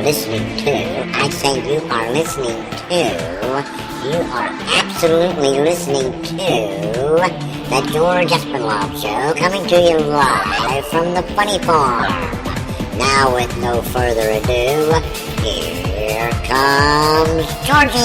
listening to, I say you are listening to, you are absolutely listening to the George Espenlaub Show, coming to you live from the Funny Farm. Now, with no further ado, here comes Georgie!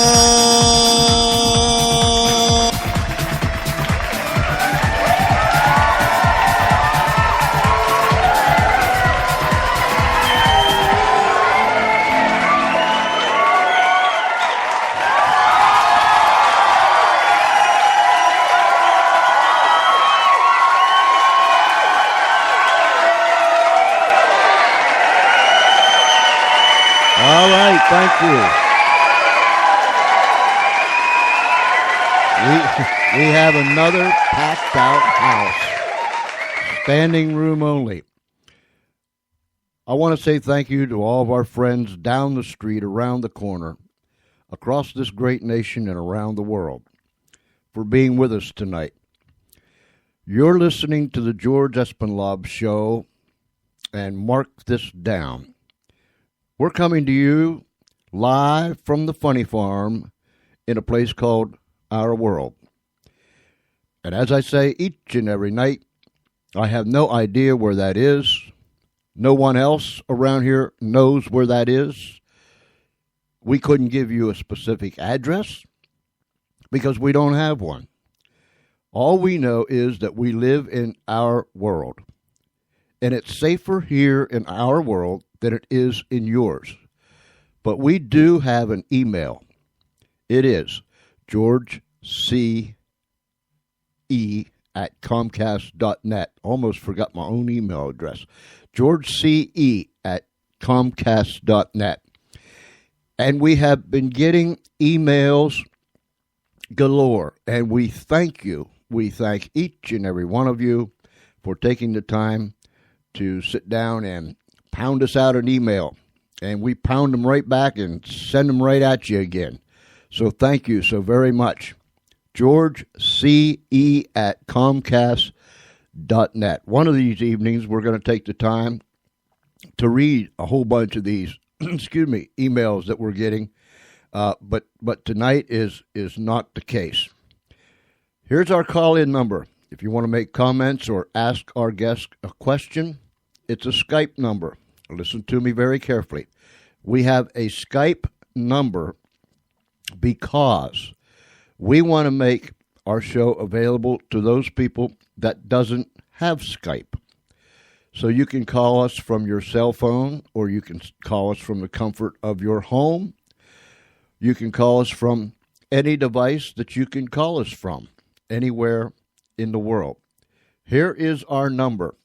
All right, thank you. We have another packed out house, standing room only. I want to say thank you to all of our friends down the street, around the corner, across this great nation and around the world for being with us tonight. You're listening to the George Espenlaub Show, and mark this down. We're coming to you live from the Funny Farm in a place called Our World. And as I say each and every night, I have no idea where that is. No one else around here knows where that is. We couldn't give you a specific address because we don't have one. All we know is that we live in our world. And it's safer here in our world than it is in yours. But we do have an email. It is georgece@comcast.net. Almost forgot my own email address. georgece@comcast.net. And we have been getting emails galore. And we thank you. We thank each and every one of you for taking the time to sit down and pound us out an email, and we pound them right back and send them right at you again. So thank you so very much. georgece@comcast.net. One of these evenings, we're going to take the time to read a whole bunch of these, emails that we're getting, but tonight is not the case. Here's our call-in number. If you want to make comments or ask our guest a question, it's a Skype number. Listen to me very carefully. We have a Skype number because we want to make our show available to those people that doesn't have Skype. So you can call us from your cell phone, or you can call us from the comfort of your home. You can call us from any device that you can call us from, anywhere in the world. Here is our number,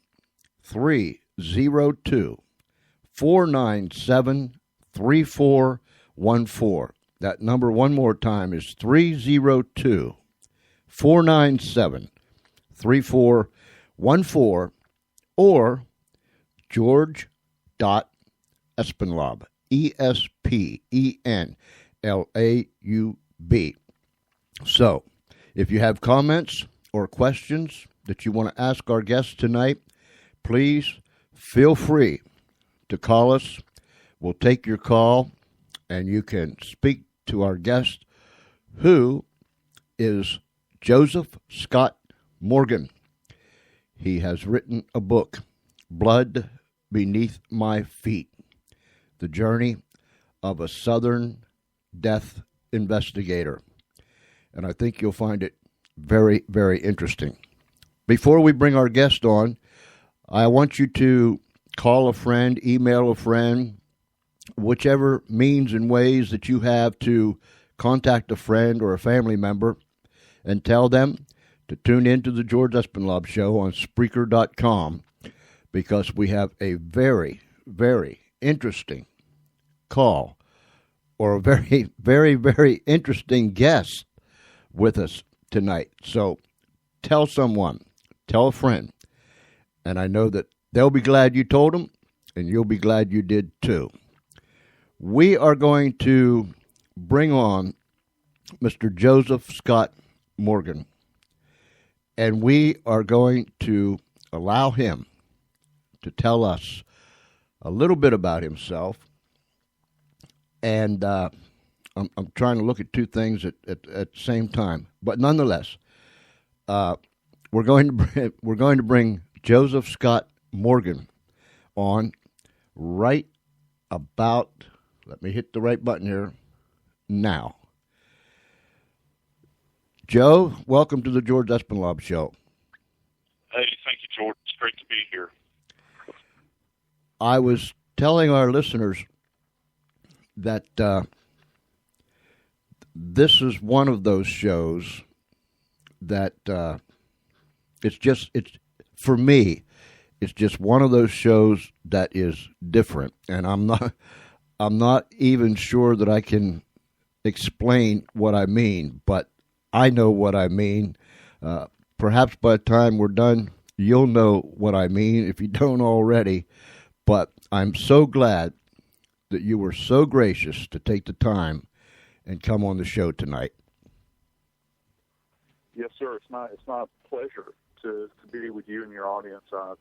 302-497-3414. That number one more time is 302-497-3414, or george.espenlaub, ESPENLAUB. So, if you have comments or questions that you want to ask our guests tonight, please feel free to call us. We'll take your call, and you can speak to our guest, who is Joseph Scott Morgan. He has written a book, Blood Beneath My Feet, The Journey of a Southern Death Investigator. And I think you'll find it very, very interesting. Before we bring our guest on, I want you to call a friend, email a friend, whichever means and ways that you have to contact a friend or a family member, and tell them to tune into the George Espenlaub Show on Spreaker.com, because we have a very, very interesting call, or a very, very, very interesting guest with us tonight. So tell someone, tell a friend, and I know that they'll be glad you told them, and you'll be glad you did too. We are going to bring on Mr. Joseph Scott Morgan, and we are going to allow him to tell us a little bit about himself, and I'm trying to look at two things at the same time. But nonetheless, we're going to bring Joseph Scott Morgan on right about. Let me hit the right button here now. Joe, welcome to the George Espenlaub Show. Hey, thank you, George. It's great to be here. I was telling our listeners that this is one of those shows that it's for me. It's just one of those shows that is different, and I'm not even sure that I can explain what I mean, but I know what I mean. Perhaps by the time we're done, you'll know what I mean if you don't already. But I'm so glad that you were so gracious to take the time and come on the show tonight. Yes, sir. It's my pleasure to be with you and your audience. I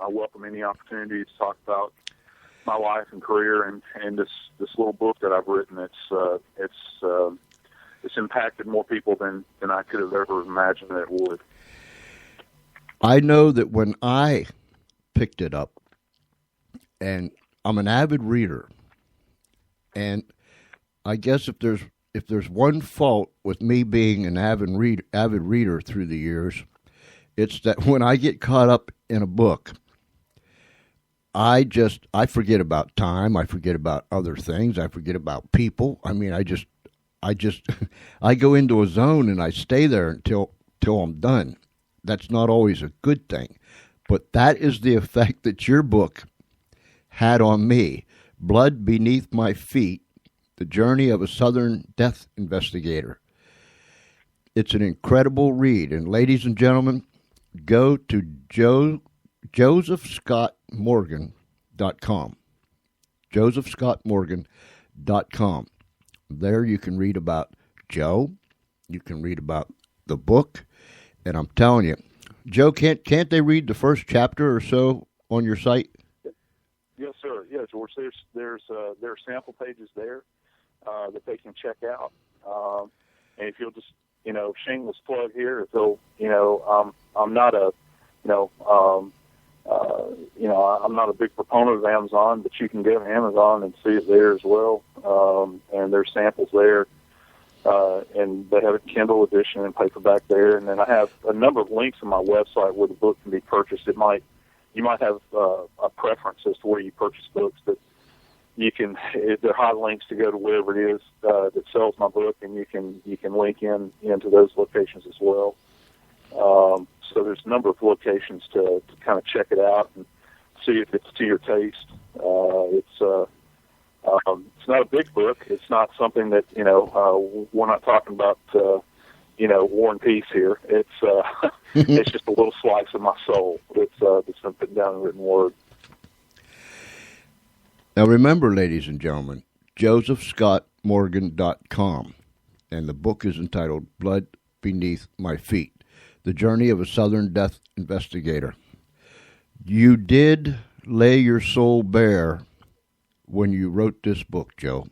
welcome any opportunity to talk about my life and career and this little book that I've written. It's impacted more people than I could have ever imagined that it would. I know that when I picked it up, and I'm an avid reader, and I guess if there's one fault with me being an avid reader through the years, it's that when I get caught up in a book, I forget about time, I forget about other things, I forget about people. I mean, I go into a zone and I stay there until I'm done. That's not always a good thing, but that is the effect that your book had on me. Blood Beneath My Feet: The Journey of a Southern Death Investigator. It's an incredible read, and ladies and gentlemen, go to josephscottmorgan.com. josephscottmorgan.com. There you can read about Joe. You can read about the book. And I'm telling you, Joe, can't they read the first chapter or so on your site? Yes, sir. Yeah, George. There are sample pages there that they can check out. And if you'll just, shameless plug here, if they'll, I'm not a, I'm not a big proponent of Amazon, but you can go to Amazon and see it there as well. And there's samples there. And they have a Kindle edition and paperback there. And then I have a number of links on my website where the book can be purchased. You might have a preference as to where you purchase books, but you can. There are hot links to go to wherever it is that sells my book, and you can link into those locations as well. So there's a number of locations to kind of check it out and see if it's to your taste. It's not a big book. It's not something that, we're not talking about, War and Peace here. It's it's just a little slice of my soul that's been put down in written word. Now remember, ladies and gentlemen, josephscottmorgan.com, and the book is entitled Blood Beneath My Feet: The Journey of a Southern Death Investigator. You did lay your soul bare when you wrote this book, Joe.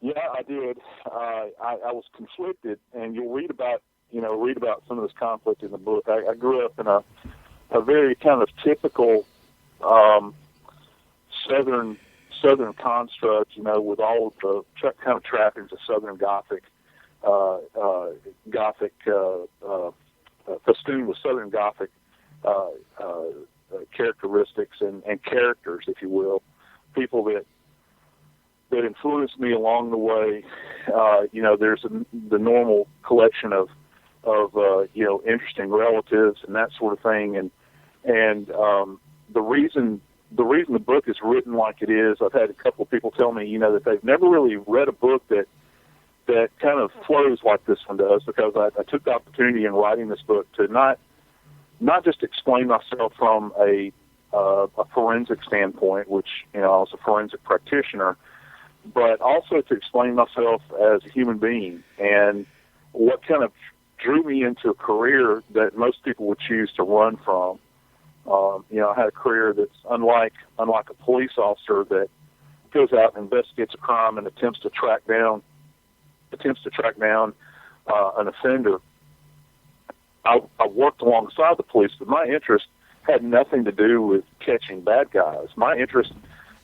Yeah, I did. I was conflicted, and you'll read about some of this conflict in the book. I grew up in a very kind of typical Southern construct, with all of the kind of trappings of Southern Gothic, festooned with Southern Gothic characteristics and characters, if you will, people that influenced me along the way. There's the normal collection of interesting relatives and that sort of thing, and the reason the book is written like it is, I've had a couple of people tell me, that they've never really read a book that kind of flows like this one does, because I took the opportunity in writing this book to not just explain myself from a forensic standpoint, which, I was a forensic practitioner, but also to explain myself as a human being and what kind of drew me into a career that most people would choose to run from. I had a career that's unlike a police officer that goes out and investigates a crime and attempts to track down an offender. I worked alongside the police, but my interest had nothing to do with catching bad guys. My interest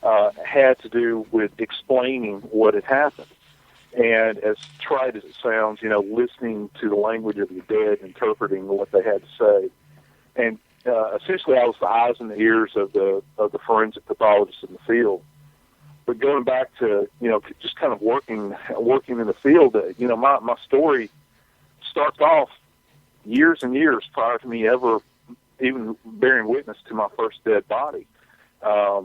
had to do with explaining what had happened. And as trite as it sounds, listening to the language of the dead, interpreting what they had to say. And essentially I was the eyes and the ears of the forensic pathologists in the field. But going back to, just kind of working in the field, my story starts off years and years prior to me ever even bearing witness to my first dead body. I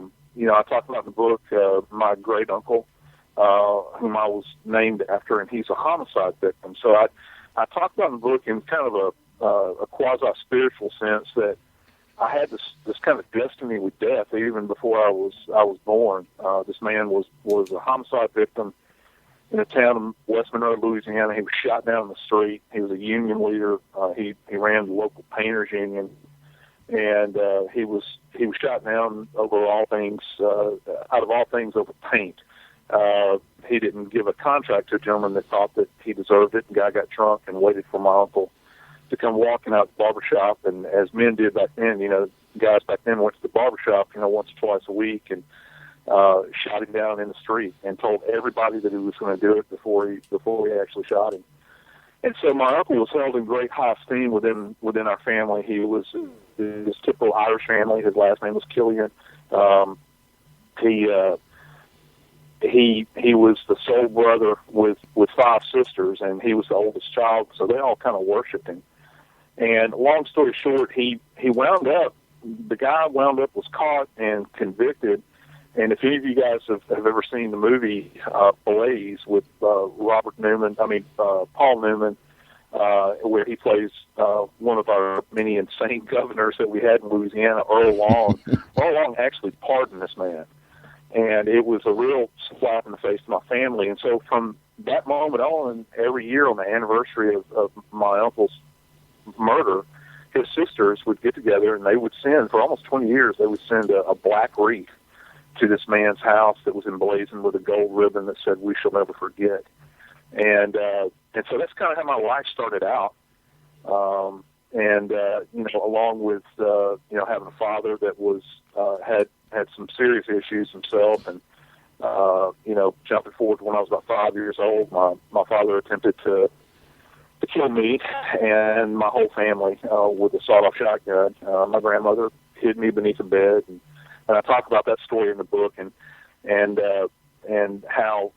talk about in the book my great uncle, whom I was named after, and he's a homicide victim. So I talk about in the book in kind of a quasi-spiritual sense that I had this kind of destiny with death even before I was born. This man was a homicide victim in a town in West Monroe, Louisiana. He was shot down in the street. He was a union leader. He ran the local painters union, and he was shot down over all things, out of all things, over paint. He didn't give a contract to a gentleman that thought that he deserved it. The guy got drunk and waited for my uncle to come walking out the barbershop, and as men did back then, guys back then went to the barbershop, once or twice a week, and shot him down in the street and told everybody that he was going to do it before he actually shot him. And so my uncle was held in great high esteem within our family. He was this typical Irish family. His last name was Killian. He was the sole brother with 5 sisters, and he was the oldest child, so they all kind of worshipped him. And long story short, the guy was caught and convicted. And if any of you guys have ever seen the movie Blaze with Paul Newman, where he plays one of our many insane governors that we had in Louisiana, Earl Long. Earl Long actually pardoned this man. And it was a real slap in the face to my family. And so from that moment on, every year on the anniversary of my uncle's murder, his sisters would get together and they would send, for almost 20 years, they would send a black wreath to this man's house that was emblazoned with a gold ribbon that said, "We shall never forget." And so that's kind of how my life started out. Along with, having a father that was, had some serious issues himself, and, jumping forward to when I was about 5 years old, my father attempted to kill me and my whole family, with a sawed-off shotgun. My grandmother hid me beneath a bed, and I talk about that story in the book, and how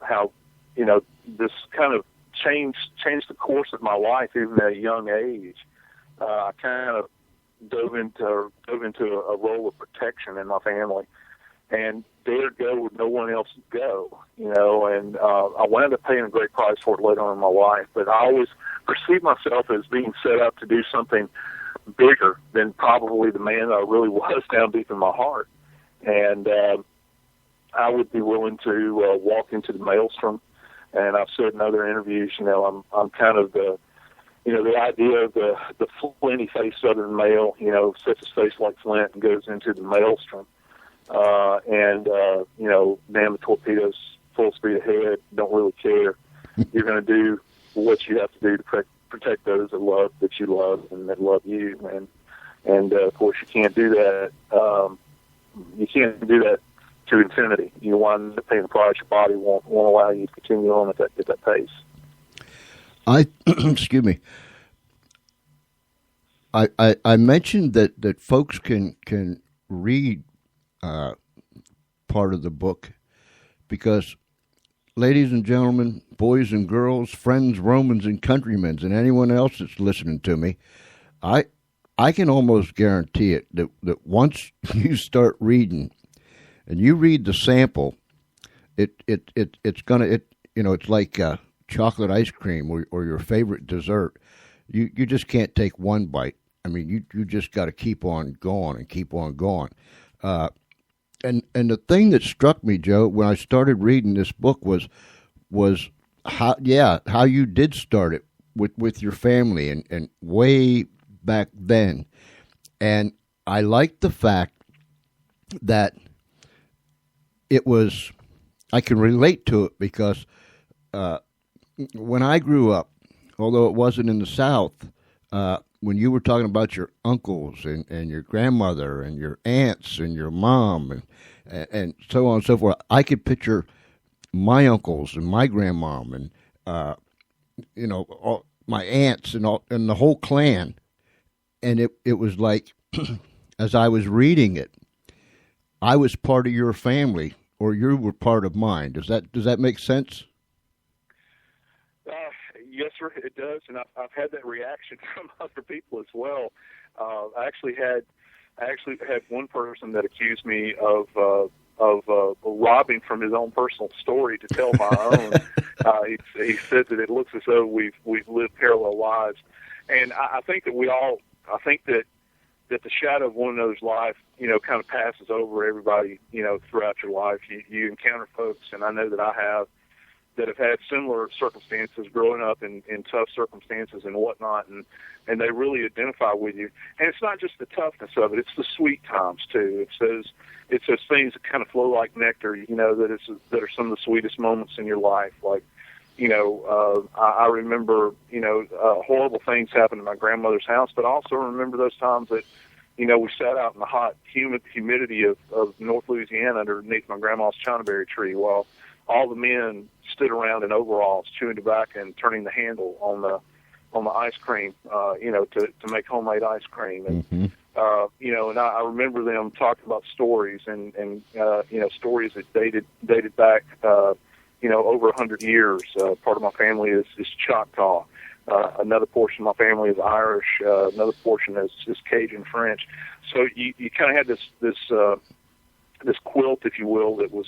this kind of changed the course of my life even at a young age. I kind of dove into a role of protection in my family, and dared go where no one else would go, and I wound up paying a great price for it later on in my life. But I always perceived myself as being set up to do something bigger than probably the man I really was down deep in my heart. And I would be willing to walk into the maelstrom. And I've said in other interviews, I'm kind of the idea of the flinty-faced Southern male, sets his face like flint and goes into the maelstrom. Damn the torpedoes, full speed ahead, don't really care. You're going to do what you have to do to protect those that you love and that love you. And of course, you can't do that. You can't do that to infinity. You wind up paying the price. Your body won't allow you to continue on at that pace. Excuse me. I mentioned that folks can read part of the book because, ladies and gentlemen, boys and girls, friends, Romans and countrymen, and anyone else that's listening to me, I can almost guarantee it that once you start reading and you read the sample, it's like chocolate ice cream or your favorite dessert. You just can't take one bite. I mean, you just got to keep on going and keep on going. And the thing that struck me, Joe, when I started reading this book was how you did start it with your family and way back then. And I liked the fact that it was I can relate to it because when I grew up, although it wasn't in the South, when you were talking about your uncles and your grandmother and your aunts and your mom and so on and so forth, I could picture my uncles and my grandmom and all, my aunts and the whole clan, and it was like as I was reading it, I was part of your family or you were part of mine. Does that make sense? Yes, sir, it does, and I've had that reaction from other people as well. I actually had one person that accused me of robbing from his own personal story to tell my own. He said that it looks as though we've lived parallel lives, and I think that that the shadow of one another's life, kind of passes over everybody, throughout your life. You encounter folks, and I know that I have, that have had similar circumstances growing up in tough circumstances and whatnot, and they really identify with you. And it's not just the toughness of it; it's the sweet times too. It's those things that kind of flow like nectar, that are some of the sweetest moments in your life. Like, I remember, horrible things happened in my grandmother's house, but I also remember those times that, we sat out in the hot, humid humidity of North Louisiana underneath my grandma's chinaberry tree while all the men stood around in overalls chewing tobacco and turning the handle on the ice cream, to make homemade ice cream. And, and I remember them talking about stories and stories that dated back, over 100 years. Part of my family is Choctaw. Another portion of my family is Irish. Another portion is Cajun French. So you kind of had this quilt, if you will, that was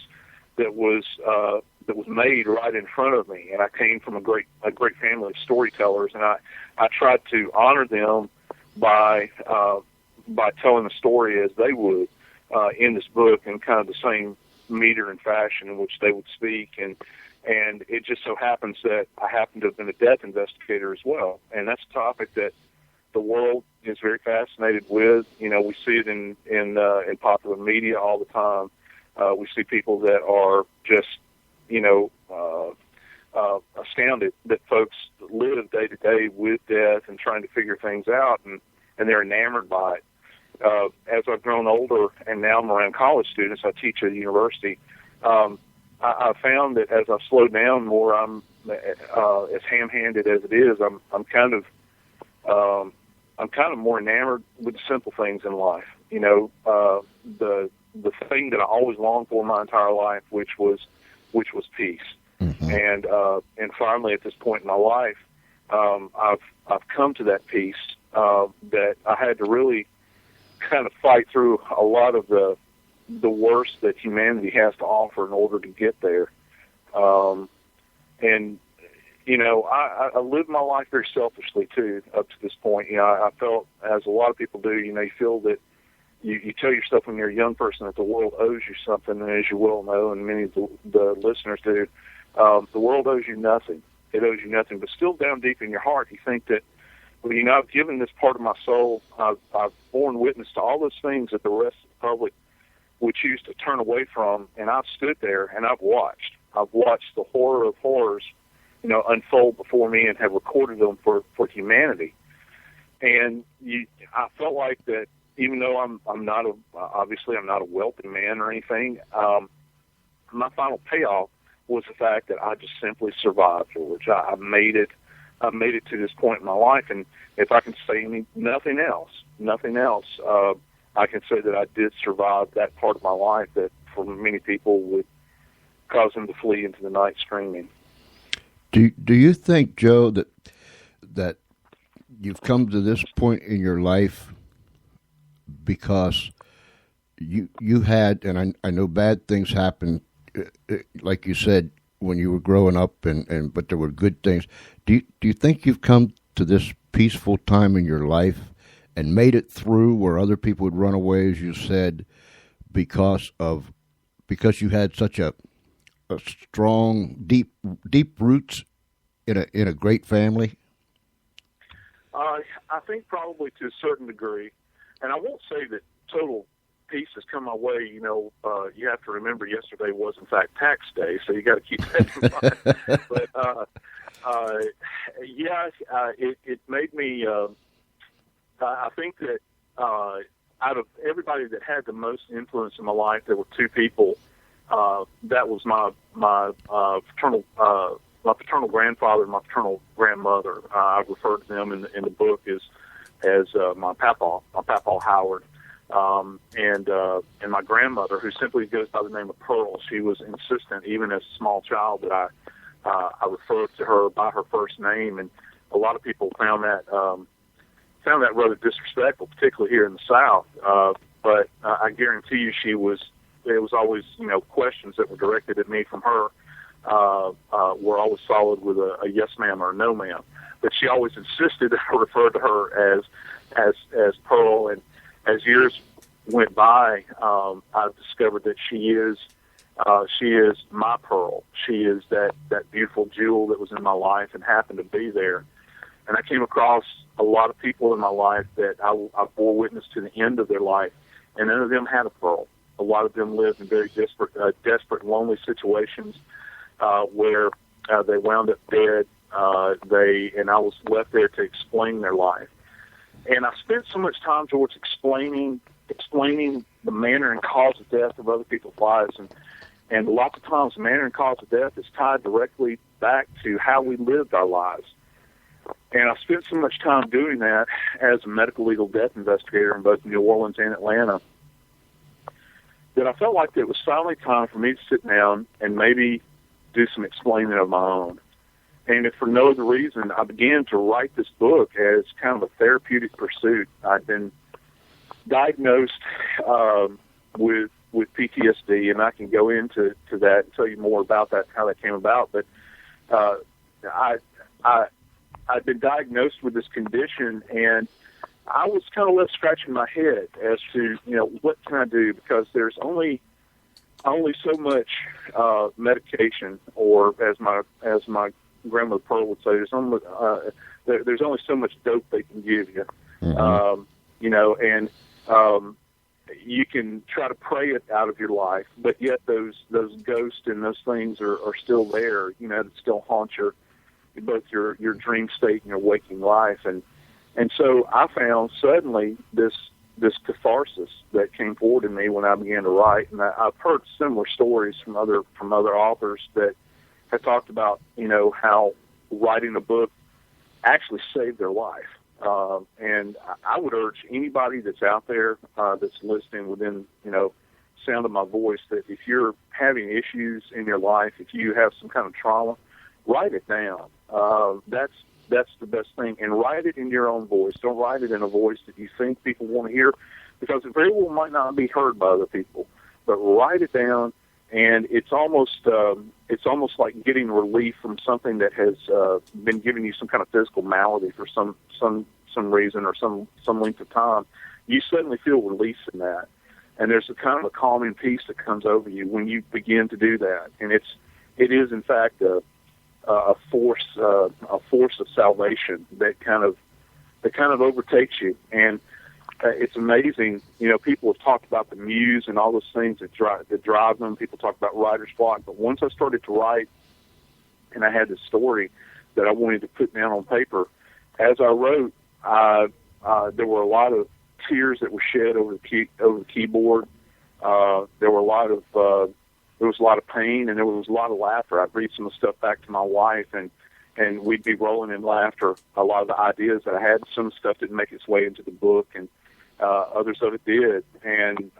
made right in front of me, and I came from a great family of storytellers, and I tried to honor them by telling the story as they would in this book, in kind of the same meter and fashion in which they would speak, and it just so happens that I happen to have been a death investigator as well, and that's a topic that the world is very fascinated with. We see it in popular media all the time. We see people that are just, astounded that folks live day to day with death and trying to figure things out, and they're enamored by it. As I've grown older and now I'm around college students, I teach at a university. I found that as I've slowed down more, I'm as ham-handed as it is. I'm kind of more enamored with the simple things in life. The thing that I always longed for my entire life, which was peace. Mm-hmm. And finally, at this point in my life, I've come to that peace that I had to really kind of fight through a lot of the worst that humanity has to offer in order to get there. I lived my life very selfishly too up to this point. I felt, as a lot of people do, you feel that you tell yourself when you're a young person that the world owes you something, and as you well know, and many of the listeners do, the world owes you nothing. It owes you nothing, but still down deep in your heart, you think that, I've given this part of my soul, I've borne witness to all those things that the rest of the public would choose to turn away from, and I've stood there and I've watched the horror of horrors, unfold before me, and have recorded them for humanity. And I felt like that, even though I'm not a wealthy man or anything, my final payoff was the fact that I just simply survived, George. I made it to this point in my life, and if I can say nothing else, I can say that I did survive that part of my life that for many people would cause them to flee into the night screaming. Do you think, Joe, that you've come to this point in your life because you had, and I know bad things happened, like you said, when you were growing up, but there were good things. Do you think you've come to this peaceful time in your life and made it through where other people would run away, as you said, because you had such a strong, deep roots in a great family? I think probably to a certain degree, and I won't say that total pieces come my way, you have to remember yesterday was in fact tax day, so you got to keep that in mind. But it made me. I think that out of everybody that had the most influence in my life, there were two people. That was my paternal grandfather and my paternal grandmother. I refer to them in the book as my papa Howard, and my grandmother, who simply goes by the name of Pearl. She was insistent, even as a small child, that I referred to her by her first name, and a lot of people found that rather disrespectful, particularly here in the South. But I guarantee you, it was always, questions that were directed at me from her were always solid with a yes ma'am or a no ma'am. But she always insisted that I refer to her as Pearl. And as years went by, I discovered that she is my Pearl. She is that beautiful jewel that was in my life and happened to be there. And I came across a lot of people in my life that I bore witness to the end of their life, and none of them had a Pearl. A lot of them lived in very desperate, lonely situations where they wound up dead. And I was left there to explain their life. And I spent so much time, George, explaining the manner and cause of death of other people's lives. And lots of times the manner and cause of death is tied directly back to how we lived our lives. And I spent so much time doing that as a medical legal death investigator in both New Orleans and Atlanta that I felt like it was finally time for me to sit down and maybe do some explaining of my own. And if for no other reason, I began to write this book as kind of a therapeutic pursuit. I'd been diagnosed with PTSD, and I can go into that and tell you more about that, how that came about. But I'd been diagnosed with this condition, and I was kind of left scratching my head as to, what can I do? Because there's only so much medication, or as my grandmother Pearl would say, there's only so much dope they can give you. Mm-hmm. And you can try to pray it out of your life, but yet those ghosts and those things are still there, that still haunt both your dream state and your waking life. And so I found suddenly this catharsis that came forward in me when I began to write. And I've heard similar stories from other authors that have talked about, how writing a book actually saved their life. And I would urge anybody that's out there that's listening within, sound of my voice, that if you're having issues in your life, if you have some kind of trauma, write it down. That's the best thing. And write it in your own voice. Don't write it in a voice that you think people want to hear, because it very well might not be heard by other people. But write it down, and it's almost like getting relief from something that has been giving you some kind of physical malady for some reason or some length of time. You suddenly feel release in that, and there's a kind of a calming peace that comes over you when you begin to do that. And it is in fact a force of salvation that kind of overtakes you. And it's amazing. People have talked about the muse and all those things that drive them. People talk about writer's block. But once I started to write, and I had this story that I wanted to put down on paper, as I wrote, there were a lot of tears that were shed over the keyboard. There was a lot of pain, and there was a lot of laughter. I'd read some of the stuff back to my wife, and we'd be rolling in laughter. A lot of the ideas that I had, some stuff didn't make its way into the book, and others of it did. And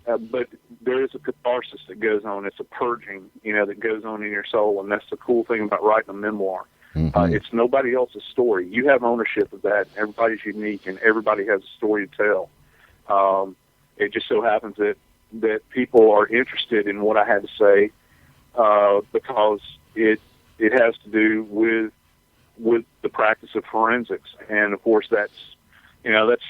but there is a catharsis that goes on. It's a purging, that goes on in your soul, and that's the cool thing about writing a memoir. Mm-hmm. It's nobody else's story. You have ownership of that. Everybody's unique, and everybody has a story to tell. It just so happens that people are interested in what I had to say because it has to do with the practice of forensics, and of course that's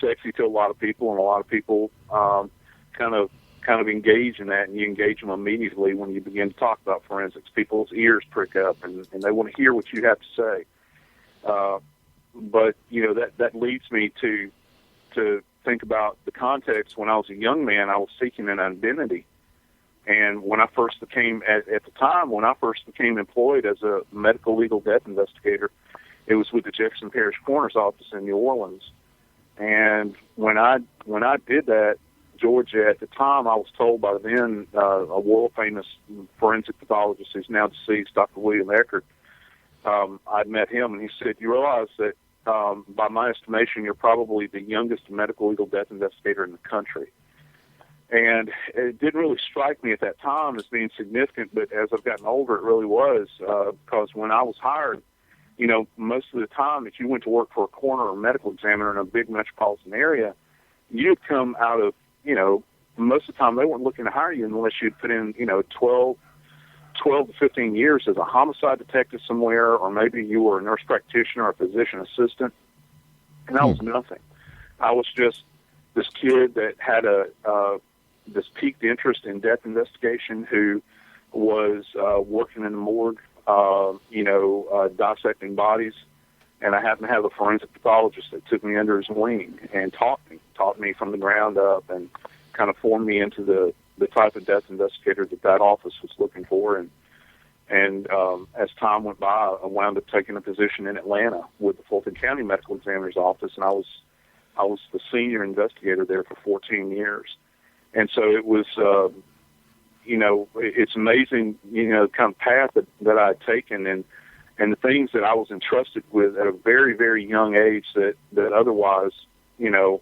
sexy to a lot of people, and a lot of people kind of engage in that, and you engage them immediately when you begin to talk about forensics. People's ears prick up, and they want to hear what you have to say. But that leads me to think about the context. When I was a young man, I was seeking an identity. And when I first became, at the time, when I first became employed as a medical legal death investigator, it was with the Jefferson Parish Coroner's Office in New Orleans. And when I did that, Georgia, at the time, I was told by then a world-famous forensic pathologist who's now deceased, Dr. William Eckert, I'd met him, and he said, you realize that by my estimation, you're probably the youngest medical legal death investigator in the country. And it didn't really strike me at that time as being significant, but as I've gotten older, it really was, because when I was hired, you know, most of the time, if you went to work for a coroner or medical examiner in a big metropolitan area, you'd come out of, you know, most of the time they weren't looking to hire you unless you'd put in, you know, 12 to 15 years as a homicide detective somewhere, or maybe you were a nurse practitioner or a physician assistant. And that was nothing. I was just this kid that had this piqued interest in death investigation, who was working in the morgue, dissecting bodies. And I happened to have a forensic pathologist that took me under his wing and taught me from the ground up, and kind of formed me into the type of death investigator that office was looking for. And as time went by, I wound up taking a position in Atlanta with the Fulton County Medical Examiner's Office, and I was the senior investigator there for 14 years. And so it was, it's amazing, the kind of path that I had taken, and the things that I was entrusted with at a very, very young age that otherwise, you're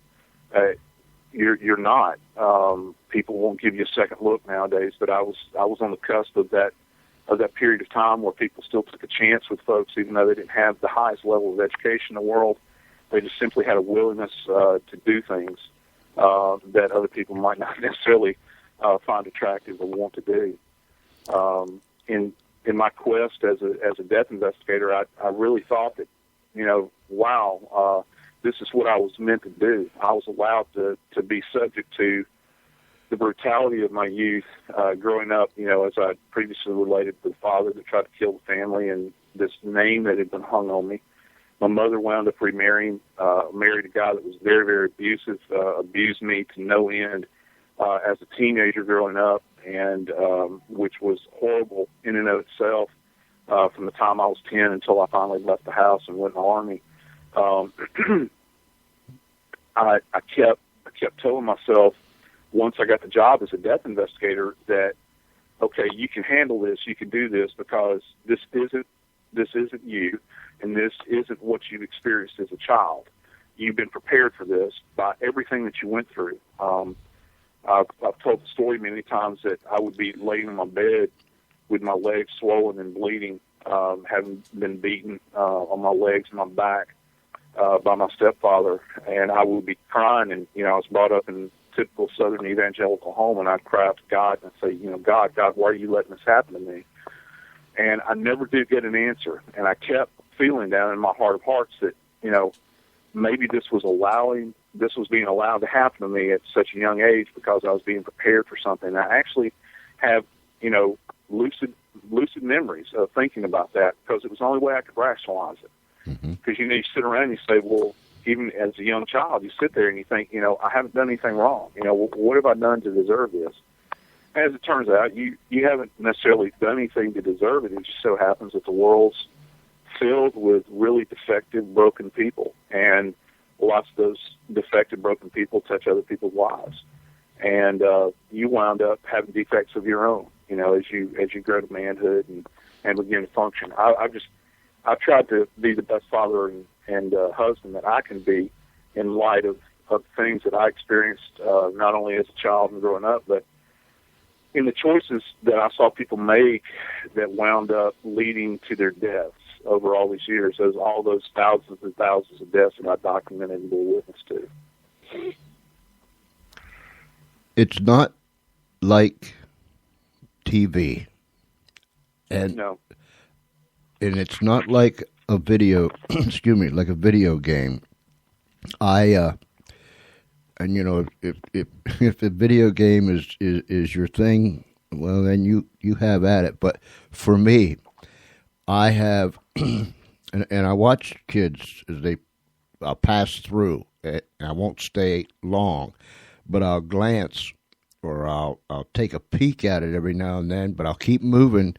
not. People won't give you a second look nowadays, but I was on the cusp of that period of time where people still took a chance with folks, even though they didn't have the highest level of education in the world. They just simply had a willingness to do things that other people might not necessarily find attractive or want to do. In my quest as a death investigator, I really thought that, wow, this is what I was meant to do. I was allowed to be subject to the brutality of my youth, growing up, as I previously related to the father that tried to kill the family, and this name that had been hung on me. My mother wound up remarrying, married a guy that was very, very abusive, abused me to no end as a teenager growing up, and which was horrible in and of itself from the time I was 10 until I finally left the house and went in the Army. I kept telling myself, once I got the job as a death investigator, that, okay, you can handle this, you can do this, because this isn't you, and this isn't what you've experienced as a child. You've been prepared for this by everything that you went through. I've told the story many times that I would be laying in my bed with my legs swollen and bleeding, having been beaten on my legs and my back by my stepfather, and I would be crying. And I was brought up in typical Southern evangelical home, and I'd cry out to God and I'd say, God, why are you letting this happen to me? And I never did get an answer, and I kept feeling down in my heart of hearts that maybe this was being allowed to happen to me at such a young age because I was being prepared for something. I actually have, lucid memories of thinking about that, because it was the only way I could rationalize it. Because, you sit around and you say, well, even as a young child, you sit there and you think, I haven't done anything wrong. What have I done to deserve this? As it turns out, you haven't necessarily done anything to deserve it. It just so happens that the world's filled with really defective, broken people, and lots of those defective, broken people touch other people's lives, and you wound up having defects of your own, as you grow to manhood and begin to function. I've tried to be the best father and husband that I can be in light of things that I experienced, not only as a child and growing up, but in the choices that I saw people make that wound up leading to their deaths over all these years, all those thousands and thousands of deaths that I documented and bore witness to. It's not like TV. And no. And it's not like a video, like a video game. If the video game is your thing, well, then you have at it. But for me, I have, and I watch kids as they pass through, I won't stay long, but I'll glance or I'll take a peek at it every now and then, but I'll keep moving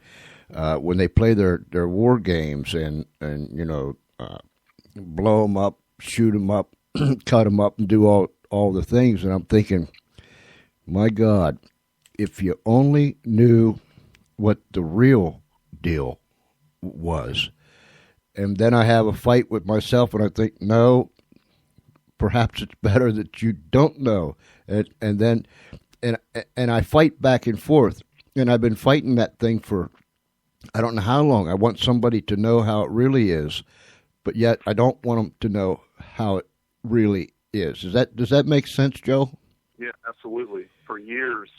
when they play their war games and blow them up, shoot them up, cut them up, and do all the things. And I'm thinking, my God, if you only knew what the real deal was. And then I have a fight with myself, and I think, no, perhaps it's better that you don't know. And then I fight back and forth, and I've been fighting that thing for I don't know how long. I want somebody to know how it really is, but yet I don't want them to know how it really is. Does that make sense, Joe? Yeah, absolutely. For years,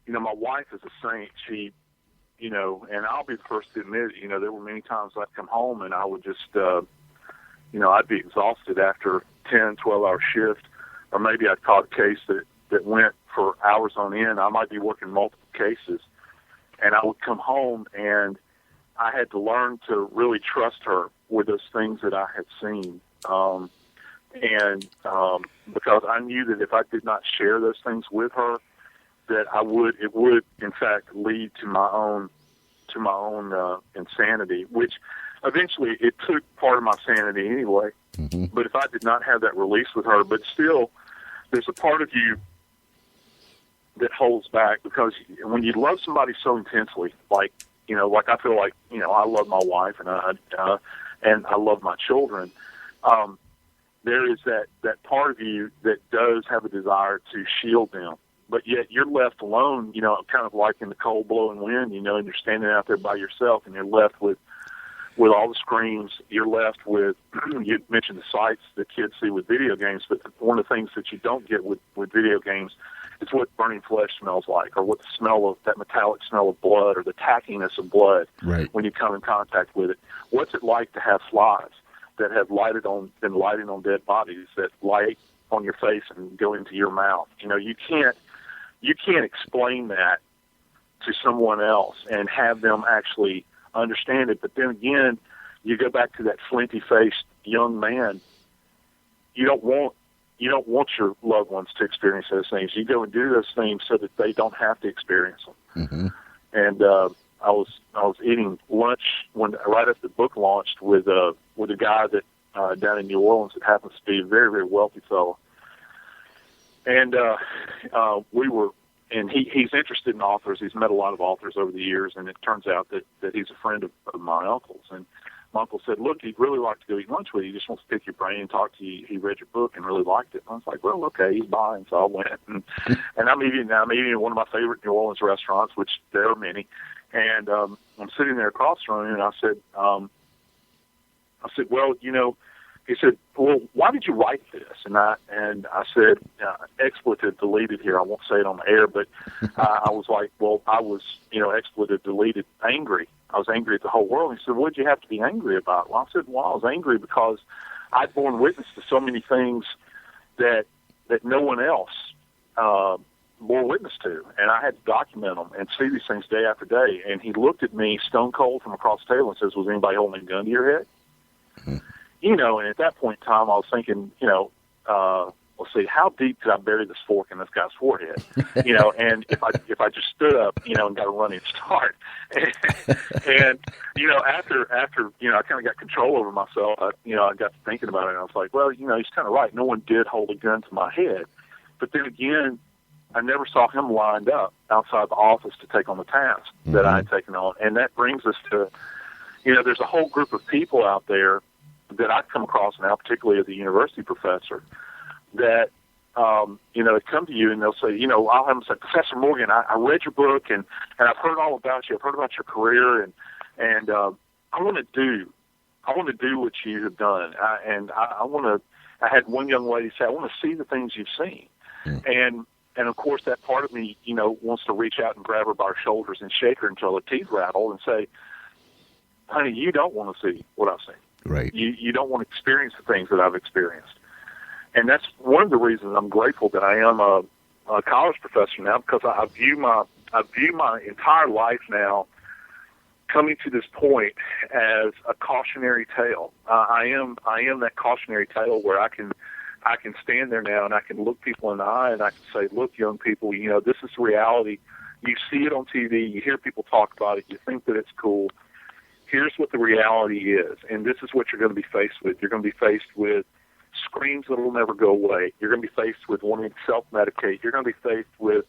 my wife is a saint. She, and I'll be the first to admit, there were many times I'd come home and I would just, I'd be exhausted after 10, 12-hour shift, or maybe I'd caught a case that went for hours on end. I might be working multiple cases, and I would come home and I had to learn to really trust her with those things that I had seen. Because I knew that if I did not share those things with her, that it would in fact lead to my own insanity, which eventually it took part of my sanity anyway. Mm-hmm. But if I did not have that release with her, but still, there's a part of you that holds back, because when you love somebody so intensely, like I feel like, I love my wife and I love my children. There is that part of you that does have a desire to shield them, but yet you're left alone, kind of like in the cold blowing wind, and you're standing out there by yourself, and you're left with all the screens. You're left with, you mentioned the sights that kids see with video games, but one of the things that you don't get with video games is what burning flesh smells like, or what the smell of that metallic smell of blood, or the tackiness of blood when you come in contact with it. What's it like to have flies that have been lighting on dead bodies that light on your face and go into your mouth? You can't explain that to someone else and have them actually understand it. But then again, you go back to that flinty-faced young man. You don't want your loved ones to experience those things. You go and do those things so that they don't have to experience them. Mm-hmm. And I was eating lunch right after the book launched with a guy that down in New Orleans that happens to be a very, very wealthy fellow. And he's interested in authors. He's met a lot of authors over the years, and it turns out that he's a friend of my uncle's. And my uncle said, look, he'd really like to go eat lunch with you. He just wants to pick your brain and talk to you. He read your book and really liked it. And I was like, well, okay, he's buying. So I went. And I'm eating in one of my favorite New Orleans restaurants, which there are many. And I'm sitting there across from him, and I said, well, he said, well, why did you write this? And I said, expletive deleted here. I won't say it on the air, but I was like, well, I was, expletive deleted, angry. I was angry at the whole world. He said, what did you have to be angry about? Well, I said, well, I was angry because I'd borne witness to so many things that no one else bore witness to, and I had to document them and see these things day after day. And he looked at me stone cold from across the table and says, was anybody holding a gun to your head? Mm-hmm. And at that point in time, I was thinking, let's see, how deep could I bury this fork in this guy's forehead? And if I just stood up, and got a running start, and after I kind of got control over myself, I got to thinking about it, and I was like, well, he's kind of right. No one did hold a gun to my head, but then again, I never saw him lined up outside the office to take on the task that I had taken on, and that brings us to, there's a whole group of people out there that I've come across now, particularly as a university professor, that, they come to you and they'll say, I'll have them say, Professor Morgan, I read your book and I've heard all about you. I've heard about your career and I want to do what you have done. I had one young lady say, I want to see the things you've seen. Mm. And of course that part of me, wants to reach out and grab her by her shoulders and shake her until her teeth rattle and say, honey, you don't want to see what I've seen. Right. You don't want to experience the things that I've experienced. And that's one of the reasons I'm grateful that I am a college professor now, because I view my entire life now coming to this point as a cautionary tale. I am that cautionary tale where I can I can stand there now and I can look people in the eye and I can say, look, young people, this is reality. You see it on TV. You hear people talk about it. You think that it's cool. Here's what the reality is, and this is what you're going to be faced with. You're going to be faced with screams that will never go away. You're going to be faced with wanting to self-medicate. You're going to be faced with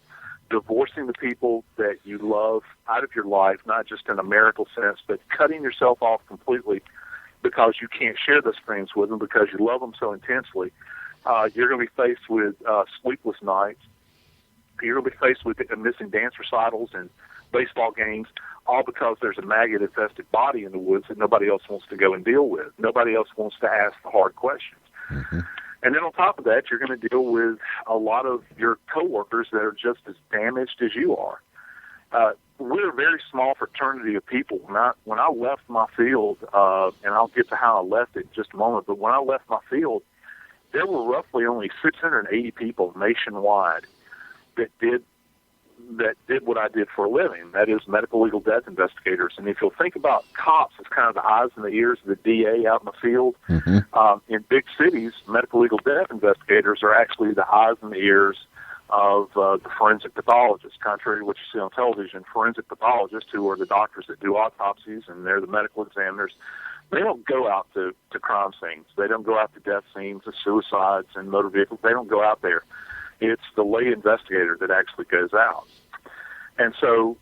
divorcing the people that you love out of your life, not just in a marital sense, but cutting yourself off completely because you can't share those screams with them because you love them so intensely. You're going to be faced with sleepless nights. You're going to be faced with missing dance recitals and baseball games, all because there's a maggot-infested body in the woods that nobody else wants to go and deal with. Nobody else wants to ask the hard questions. Mm-hmm. And then on top of that, you're going to deal with a lot of your coworkers that are just as damaged as you are. We're a very small fraternity of people. When I left my field, and I'll get to how I left it in just a moment, but when I left my field, there were roughly only 680 people nationwide that did what I did for a living. That is medical legal death investigators. And if you'll think about cops as kind of the eyes and the ears of the DA out in the field, mm-hmm. In big cities, medical legal death investigators are actually the eyes and the ears of the forensic pathologists. Contrary to what you see on television, forensic pathologists, who are the doctors that do autopsies and they're the medical examiners, they don't go out to crime scenes. They don't go out to death scenes and suicides and motor vehicles. They don't go out there. It's the lay investigator that actually goes out. And so,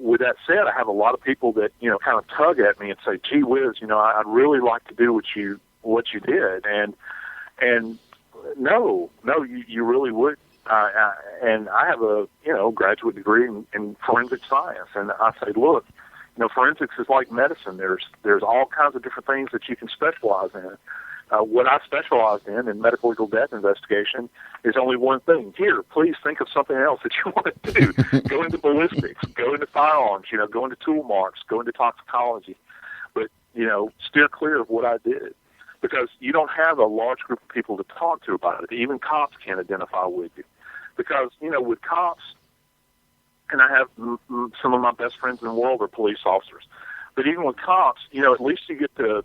with that said, I have a lot of people that, kind of tug at me and say, gee whiz, I'd really like to do what you did. And no, you really would. And I have a, graduate degree in forensic science. And I say, look, forensics is like medicine. There's all kinds of different things that you can specialize in. What I specialized in medical legal death investigation, is only one thing. Here, please think of something else that you want to do. Go into ballistics, go into firearms, go into tool marks, go into toxicology. But, steer clear of what I did. Because you don't have a large group of people to talk to about it. Even cops can't identify with you. Because, with cops, and I have some of my best friends in the world are police officers. But even with cops, at least you get to,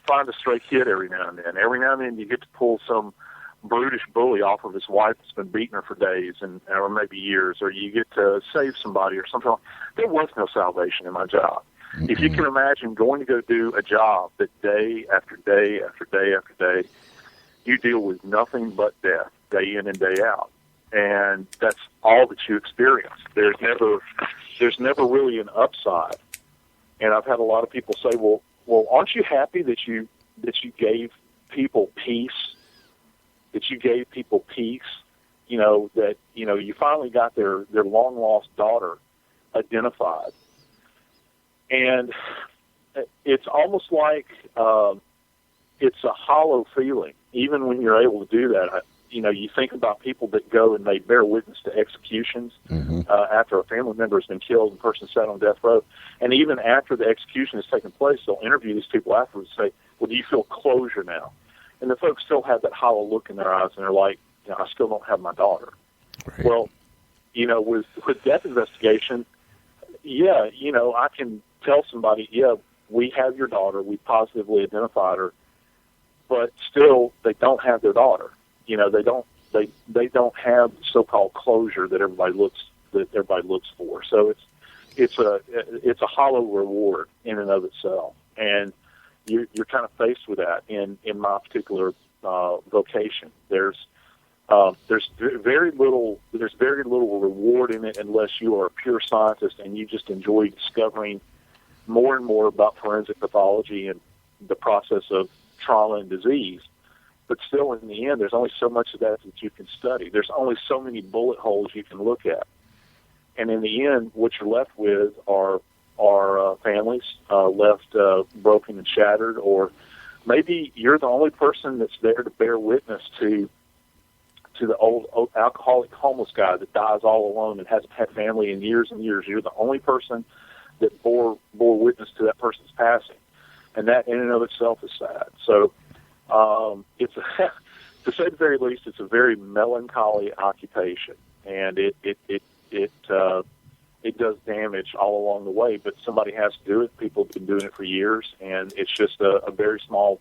find a stray kid every now and then. Every now and then you get to pull some brutish bully off of his wife that's been beating her for days or maybe years, or you get to save somebody or something. There was no salvation in my job. Mm-hmm. If you can imagine going to go do a job that day after day after day after day, you deal with nothing but death day in and day out. And that's all that you experience. There's never really an upside. And I've had a lot of people say, well, aren't you happy that you gave people peace? That you gave people peace? That you finally got their long lost daughter identified, and it's almost like it's a hollow feeling. Even when you're able to do that, you think about people that go and they bear witness to executions mm-hmm. After a family member has been killed and the person sat on death row. And even after the execution has taken place, they'll interview these people afterwards and say, well, do you feel closure now? And the folks still have that hollow look in their eyes, and they're like, I still don't have my daughter. Right. Well, with death investigation, I can tell somebody, we have your daughter, we positively identified her, but still they don't have their daughter. They don't have so-called closure that everybody looks for. So it's a hollow reward in and of itself, and you're kind of faced with that in my particular vocation. There's very little reward in it unless you are a pure scientist and you just enjoy discovering more and more about forensic pathology and the process of trauma and disease. But still, in the end, there's only so much of that you can study. There's only so many bullet holes you can look at. And in the end, what you're left with are families left broken and shattered, or maybe you're the only person that's there to bear witness to the old alcoholic homeless guy that dies all alone and hasn't had family in years and years. You're the only person that bore witness to that person's passing. And that in and of itself is sad. So it's to say the very least, it's a very melancholy occupation, and it does damage all along the way. But somebody has to do it. People have been doing it for years, and it's just a very small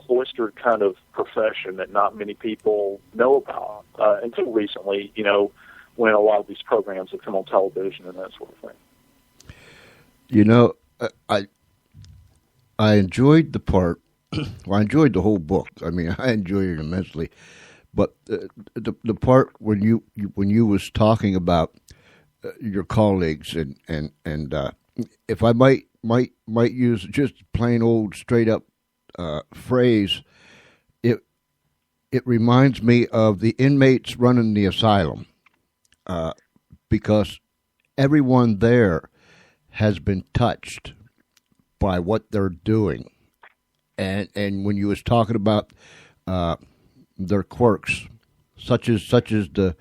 cloistered kind of profession that not many people know about until recently, when a lot of these programs have come on television and that sort of thing. I enjoyed the part. Well, I enjoyed the whole book. I mean, I enjoyed it immensely. But the part when you was talking about your colleagues and if I might use just plain old straight up phrase, it reminds me of the inmates running the asylum, because everyone there has been touched by what they're doing, and when you was talking about their quirks, such as the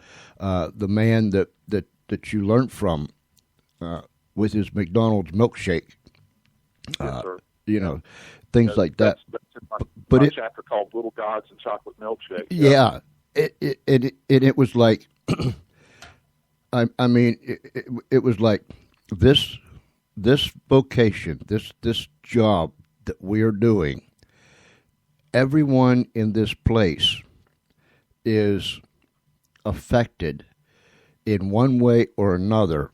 man that you learned from with his McDonald's milkshake, Yes, sir. Things like that. That's But my it, chapter called "Little Gods and Chocolate Milkshake." yeah, it was like, I mean, it was like this vocation, this job that we are doing. Everyone in this place is affected in one way or another,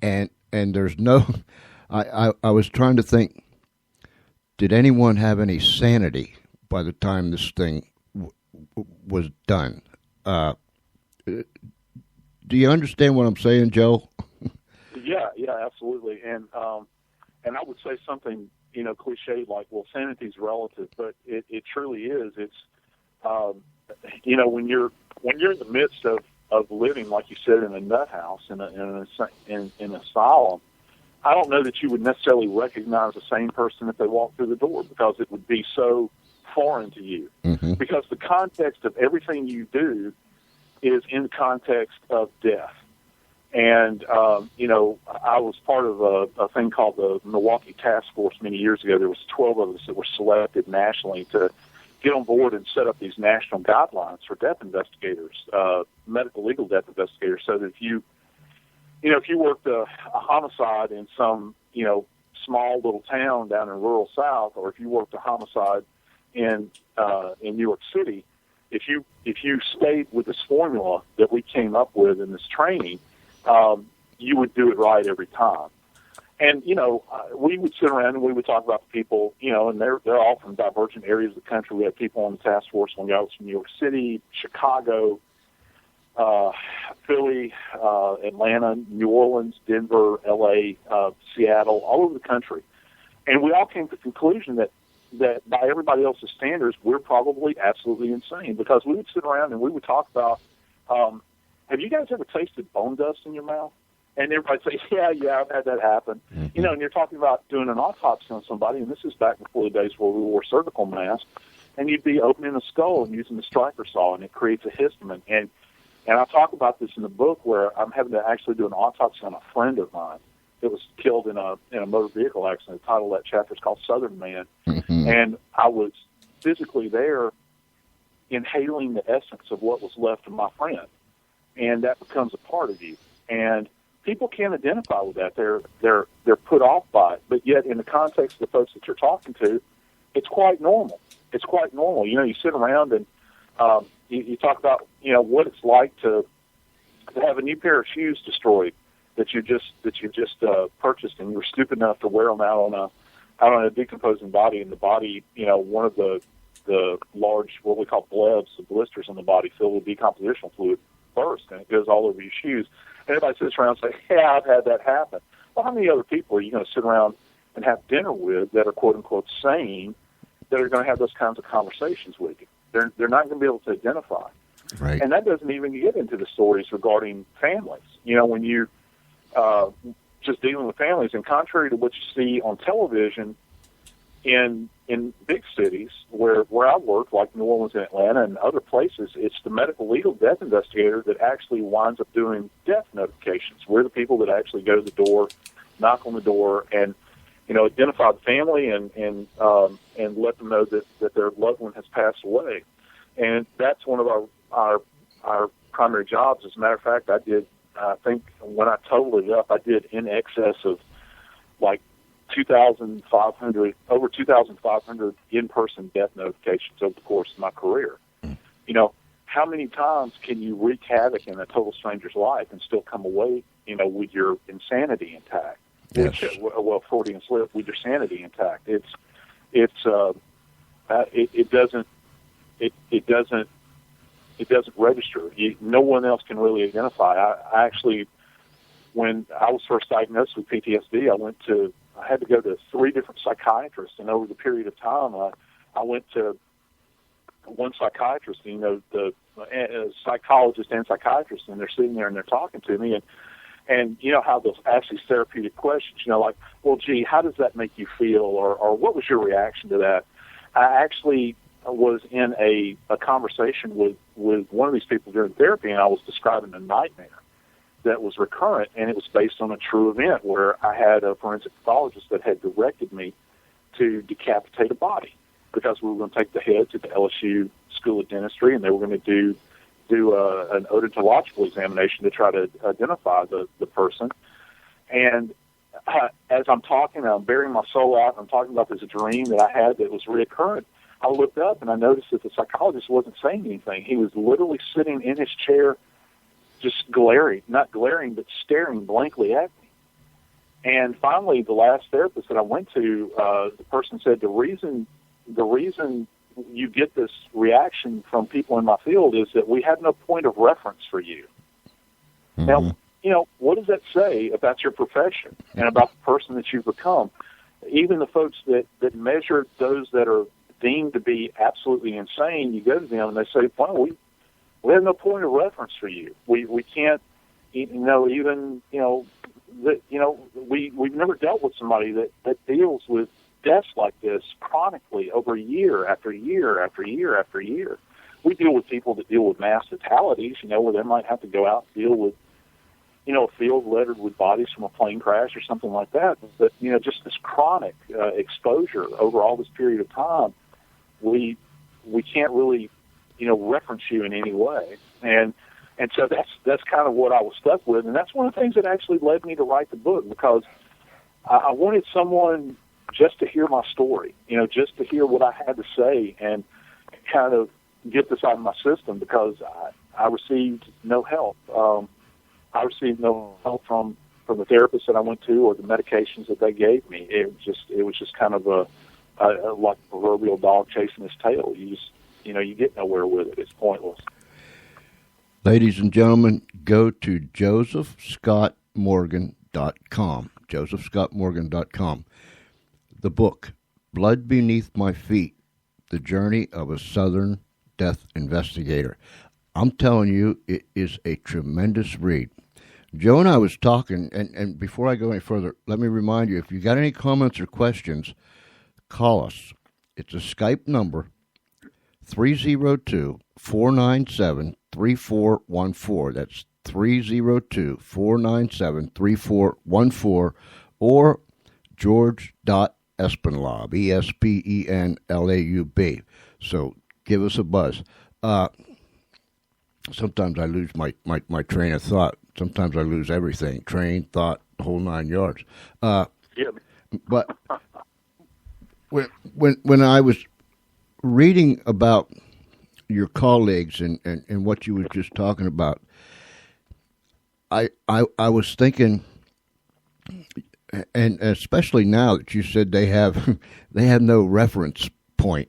and there's no. I was trying to think. Did anyone have any sanity by the time this thing was done? Do you understand what I'm saying, Joe? Yeah, absolutely. And I would say something, cliched like, well, sanity's relative, but it truly is. It's, when you're in the midst of living, like you said, in a nut house, in an asylum, I don't know that you would necessarily recognize the same person if they walked through the door, because it would be so foreign to you. Mm-hmm. Because the context of everything you do is in the context of death. And, I was part of a thing called the Milwaukee Task Force many years ago. There was 12 of us that were selected nationally to get on board and set up these national guidelines for death investigators, medical legal death investigators, so that if you worked a homicide in some, small little town down in rural South, or if you worked a homicide in New York City, if you stayed with this formula that we came up with in this training, you would do it right every time. And, we would sit around and we would talk about the people, and they're all from divergent areas of the country. We had people on the task force. One guy was from New York City, Chicago, Philly, Atlanta, New Orleans, Denver, L.A., Seattle, all over the country. And we all came to the conclusion that by everybody else's standards, we're probably absolutely insane, because we would sit around and we would talk about, have you guys ever tasted bone dust in your mouth? And everybody say, yeah, I've had that happen. Mm-hmm. And you're talking about doing an autopsy on somebody, and this is back before the days where we wore surgical masks, and you'd be opening a skull and using the striker saw, and it creates a histamine. And I talk about this in the book, where I'm having to actually do an autopsy on a friend of mine that was killed in a motor vehicle accident. The title of that chapter is called Southern Man. Mm-hmm. And I was physically there inhaling the essence of what was left of my friend. And that becomes a part of you. And people can't identify with that. They're put off by it. But yet, in the context of the folks that you're talking to, it's quite normal. It's quite normal. You sit around and you talk about what it's like to have a new pair of shoes destroyed that you just purchased, and you were stupid enough to wear them out on a decomposing body, and the body, one of the large, what we call blebs, the blisters on the body filled with decompositional fluid, burst, and it goes all over your shoes. And everybody sits around and says, yeah, I've had that happen. Well, how many other people are you going to sit around and have dinner with that are quote-unquote sane, that are going to have those kinds of conversations with you? They're not going to be able to identify. Right. And that doesn't even get into the stories regarding families. When you just dealing with families, and contrary to what you see on television in big cities where I work, like New Orleans and Atlanta and other places, it's the medical legal death investigator that actually winds up doing death notifications. We're the people that actually go to the door, knock on the door, and identify the family and let them know that their loved one has passed away. And that's one of our primary jobs. As a matter of fact, I think when I totaled it up, I did in excess of like over 2,500 in-person death notifications over the course of my career. You know, how many times can you wreak havoc in a total stranger's life and still come away, you know, with your insanity intact? Yes. Well, Freudian slip, with your sanity intact. It doesn't register. No one else can really identify. I actually, when I was first diagnosed with PTSD, I had to go to 3 different psychiatrists, and over the period of time, I went to one psychiatrist, you know, the psychologist and psychiatrist, and they're sitting there and they're talking to me, and you know how they'll ask these therapeutic questions, you know, like, well, gee, how does that make you feel, or what was your reaction to that? I actually was in a conversation with one of these people during therapy, and I was describing a nightmare that was recurrent, and it was based on a true event where I had a forensic pathologist that had directed me to decapitate a body because we were going to take the head to the LSU School of Dentistry, and they were going to do an odontological examination to try to identify the person. And as I'm talking, I'm bearing my soul out, and I'm talking about this dream that I had that was reoccurrent, I looked up and I noticed that the psychologist wasn't saying anything. He was literally sitting in his chair, just not glaring, but staring blankly at me. And finally, the last therapist that I went to, the person said, the reason you get this reaction from people in my field is that we have no point of reference for you. Mm-hmm. Now, you know, what does that say about your profession and about the person that you've become? Even the folks that measure those that are deemed to be absolutely insane, you go to them and they say, well, we have no point of reference for you. We can't, you know, even, you know, we've never dealt with somebody that deals with deaths like this chronically over year after year after year after year. We deal with people that deal with mass fatalities, you know, where they might have to go out and deal with, you know, a field littered with bodies from a plane crash or something like that. But, you know, just this chronic exposure over all this period of time, we can't really, you know, reference you in any way. And so that's kind of what I was stuck with. And that's one of the things that actually led me to write the book, because I wanted someone just to hear my story, you know, just to hear what I had to say and kind of get this out of my system, because I received no help. I received no help from the therapist that I went to or the medications that they gave me. It was just kind of like a proverbial dog chasing his tail. You get nowhere with it. It's pointless. Ladies and gentlemen, go to josephscottmorgan.com. josephscottmorgan.com. The book, Blood Beneath My Feet, The Journey of a Southern Death Investigator. I'm telling you, it is a tremendous read. Joe and I was talking, and before I go any further, let me remind you, if you got any comments or questions, call us. It's a Skype number, 302-497-3414. That's 302-497-3414, or george.espenlaub, ESPENLAUB. So give us a buzz. Sometimes I lose my train of thought. Sometimes I lose everything. Train, thought, the whole 9 yards. But when I was reading about your colleagues and what you were just talking about, I was thinking, and especially now that you said they have no reference point.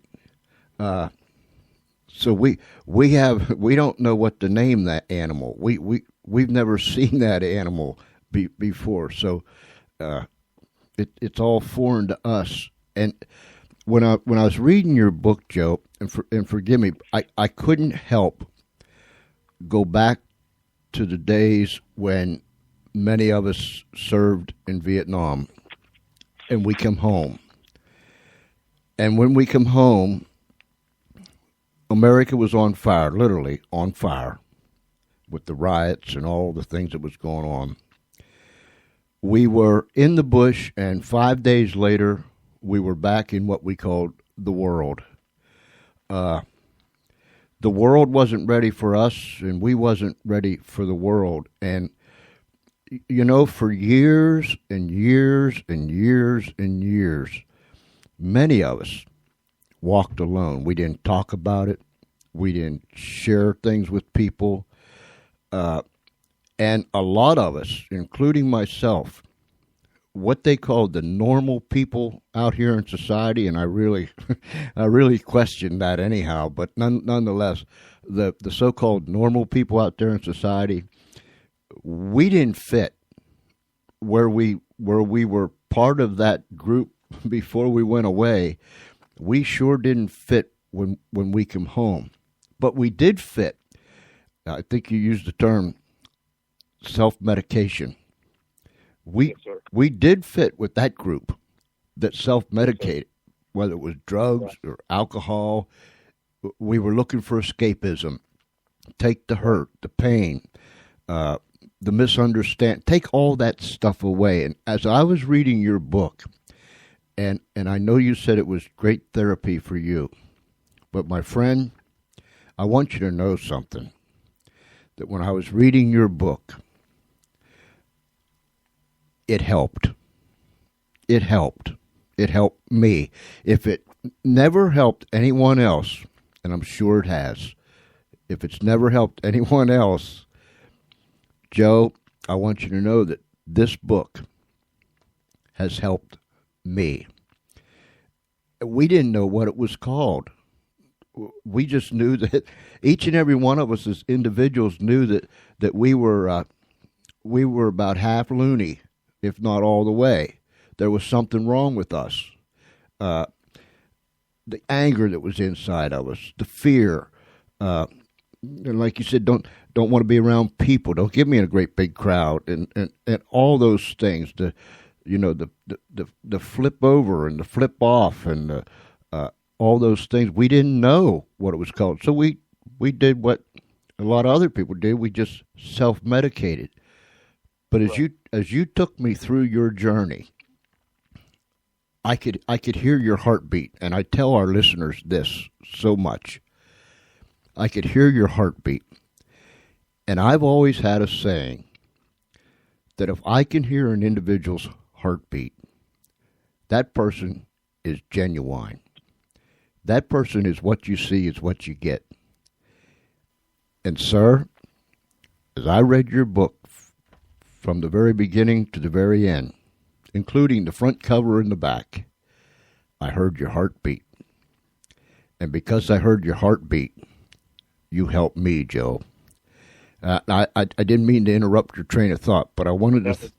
So we don't know what to name that animal. We've never seen that animal before. So it's all foreign to us. And when I was reading your book, Joe, and forgive me, I couldn't help go back to the days when many of us served in Vietnam, and we come home. And when we come home, America was on fire, literally on fire, with the riots and all the things that was going on. We were in the bush, and 5 days later, we were back in what we called the world. The world wasn't ready for us, and we wasn't ready for the world. And you know, for years and years and years and years, many of us walked alone. We didn't talk about it. We didn't share things with people. And a lot of us, including myself, what they called the normal people out here in society, and I really question that anyhow, but nonetheless, the so-called normal people out there in society, we didn't fit where we were part of that group before we went away. We sure didn't fit when we came home, but we did fit. I think you used the term self-medication. We did fit with that group that self-medicated, whether it was drugs or alcohol. We were looking for escapism. Take the hurt, the pain, the misunderstanding. Take all that stuff away. And as I was reading your book, and I know you said it was great therapy for you, but my friend, I want you to know something. That when I was reading your book, it helped. It helped. It helped me. If it never helped anyone else, and I'm sure it has, if it's never helped anyone else, Joe, I want you to know that this book has helped me. We didn't know what it was called. We just knew that each and every one of us as individuals knew that we were about half loony, if not all the way. There was something wrong with us. The anger that was inside of us, the fear, and like you said, don't want to be around people. Don't get me in a great big crowd, and all those things. The flip over and the flip off, and all those things. We didn't know what it was called, so we did what a lot of other people did. We just self-medicated. But as you took me through your journey, I could hear your heartbeat, and I tell our listeners this so much. I could hear your heartbeat, and I've always had a saying that if I can hear an individual's heartbeat, that person is genuine. That person is what you see is what you get. And sir, as I read your book from the very beginning to the very end, including the front cover and the back, I heard your heartbeat. And because I heard your heartbeat, you helped me, Joe. I didn't mean to interrupt your train of thought, but I wanted to.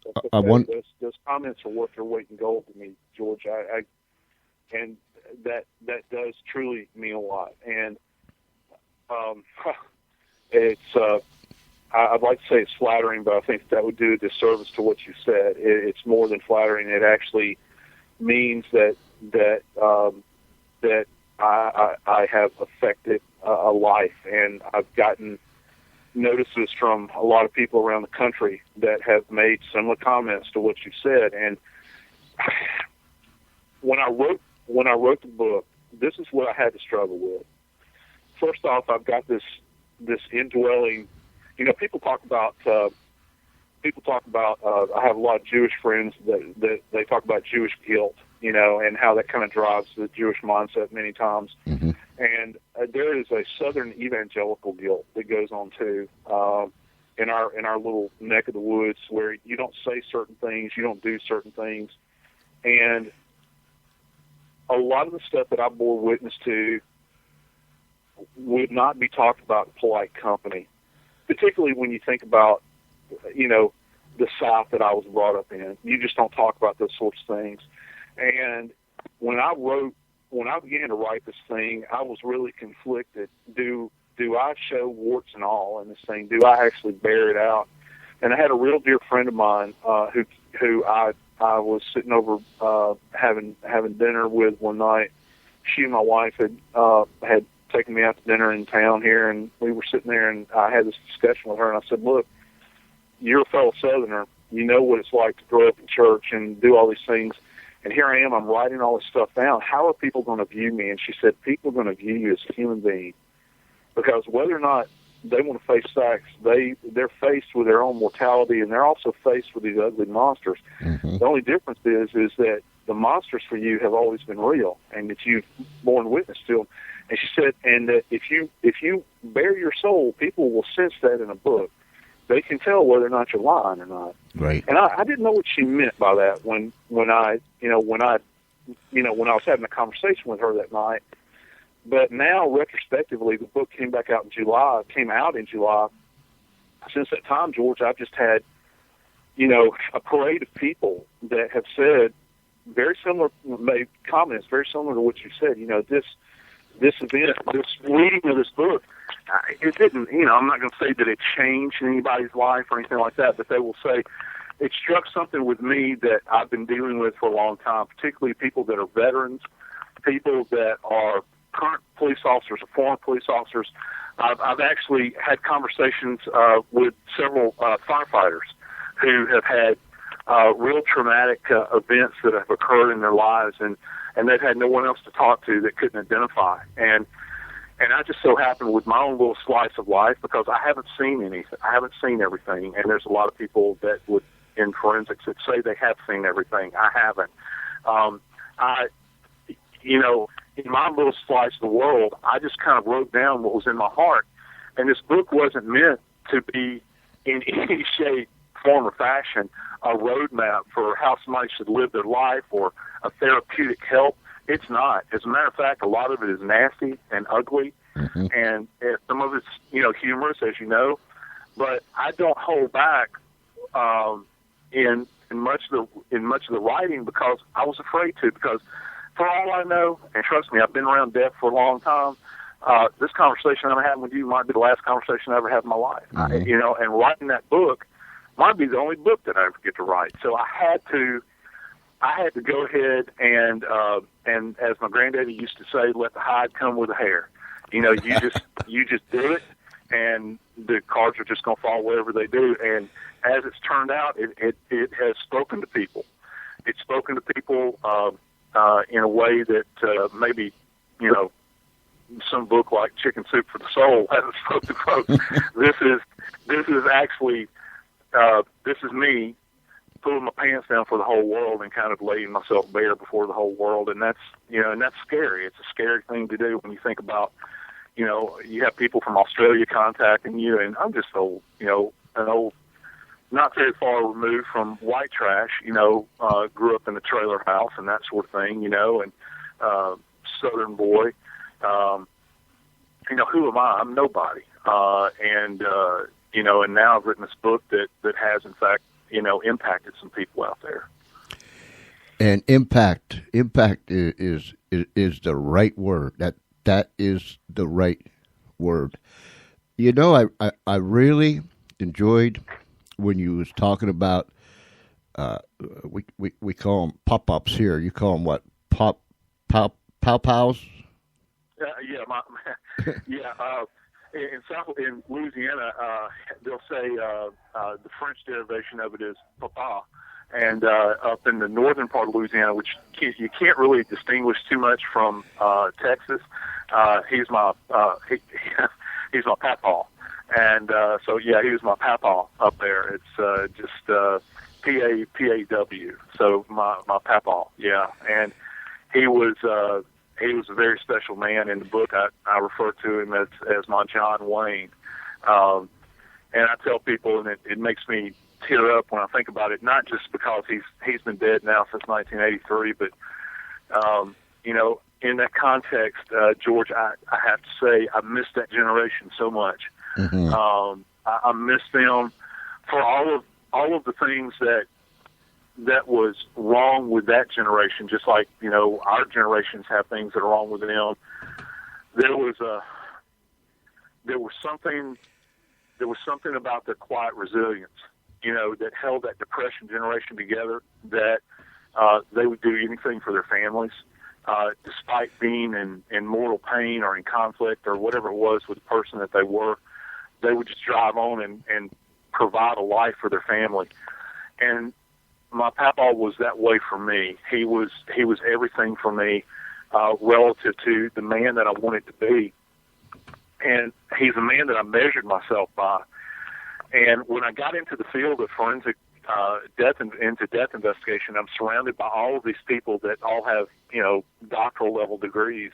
Those comments are worth their weight in gold to me, George. And that does truly mean a lot. And it's I'd like to say it's flattering, but I think that would do a disservice to what you said. It's more than flattering. It actually means that I have affected a life, and I've gotten notices from a lot of people around the country that have made similar comments to what you said. And when I wrote the book, this is what I had to struggle with. First off, I've got this indwelling. You know, people talk about. I have a lot of Jewish friends that they talk about Jewish guilt, you know, and how that kind of drives the Jewish mindset many times. Mm-hmm. And there is a Southern evangelical guilt that goes on too in our little neck of the woods, where you don't say certain things, you don't do certain things, and a lot of the stuff that I bore witness to would not be talked about in polite company. Particularly when you think about, you know, the South that I was brought up in. You just don't talk about those sorts of things. And when I began to write this thing, I was really conflicted. Do I show warts and all in this thing? Do I actually bear it out? And I had a real dear friend of mine who I was sitting over having dinner with one night. She and my wife had taken me out to dinner in town here, and we were sitting there, and I had this discussion with her, and I said, look, you're a fellow Southerner. You know what it's like to grow up in church and do all these things, and here I am, I'm writing all this stuff down. How are people going to view me? And she said, people are going to view you as a human being, because whether or not they want to face facts. They're faced with their own mortality, and they're also faced with these ugly monsters. Mm-hmm. The only difference is that the monsters for you have always been real, and that you've borne witness to them. And she said, and that if you bare your soul, people will sense that in a book. They can tell whether or not you're lying or not. Right. And I didn't know what she meant by that when I was having a conversation with her that night. But now, retrospectively, the book came out in July. Since that time, George, I've just had, a parade of people that have said made comments very similar to what you said. This event, this reading of this book, it didn't, I'm not going to say that it changed anybody's life or anything like that, but they will say it struck something with me that I've been dealing with for a long time, particularly people that are veterans, people that are current police officers or former police officers. I've actually had conversations with several firefighters who have had real traumatic events that have occurred in their lives, and they've had no one else to talk to that couldn't identify. And I just so happen with my own little slice of life, because I haven't seen anything. I haven't seen everything, and there's a lot of people that would, in forensics, that say they have seen everything. I haven't. In my little slice of the world, I just kind of wrote down what was in my heart. And this book wasn't meant to be, in any shape, form, or fashion, a roadmap for how somebody should live their life or a therapeutic help. It's not. As a matter of fact, a lot of it is nasty and ugly, mm-hmm. and some of it's, humorous, as you know. But I don't hold back in much of the writing, because I was afraid to. Because for all I know, and trust me, I've been around death for a long time. This conversation I'm having with you might be the last conversation I ever have in my life. Mm-hmm. And writing that book might be the only book that I ever get to write. So I had to go ahead and as my granddaddy used to say, let the hide come with the hair. You just do it, and the cards are just going to fall wherever they do. And as it's turned out, it has spoken to people. It's spoken to people in a way that maybe, some book like Chicken Soup for the Soul hasn't spoken to folks. This is actually, this is me pulling my pants down for the whole world and kind of laying myself bare before the whole world. And that's scary. It's a scary thing to do when you think about, you have people from Australia contacting you, and I'm just an old, not very far removed from white trash, grew up in a trailer house and that sort of thing, and Southern boy. Who am I? I'm nobody. And now I've written this book that has, in fact, impacted some people out there. And impact is the right word. That is the right word. I really enjoyed when you was talking about we call them pop-ups here. You call them what? Pow-pows? In Louisiana, they'll say the French derivation of it is papa, and up in the northern part of Louisiana, which you can't really distinguish too much from Texas, he's my papa, and he was my papa up there. It's just P-A-W, so my papa, and he was a very special man. In the book, I refer to him as my John Wayne. And I tell people, and it makes me tear up when I think about it, not just because he's been dead now since 1983, but, in that context, George, I have to say I miss that generation so much. Mm-hmm. I miss them for all of the things that was wrong with that generation, just like, our generations have things that are wrong with them. There was something about their quiet resilience, that held that Depression generation together, that they would do anything for their families, despite being in mortal pain or in conflict or whatever it was with the person that they were. They would just drive on and provide a life for their family. And my papa was that way for me. He was everything for me, relative to the man that I wanted to be. And he's a man that I measured myself by. And when I got into the field of forensic death investigation, I'm surrounded by all of these people that all have, doctoral level degrees.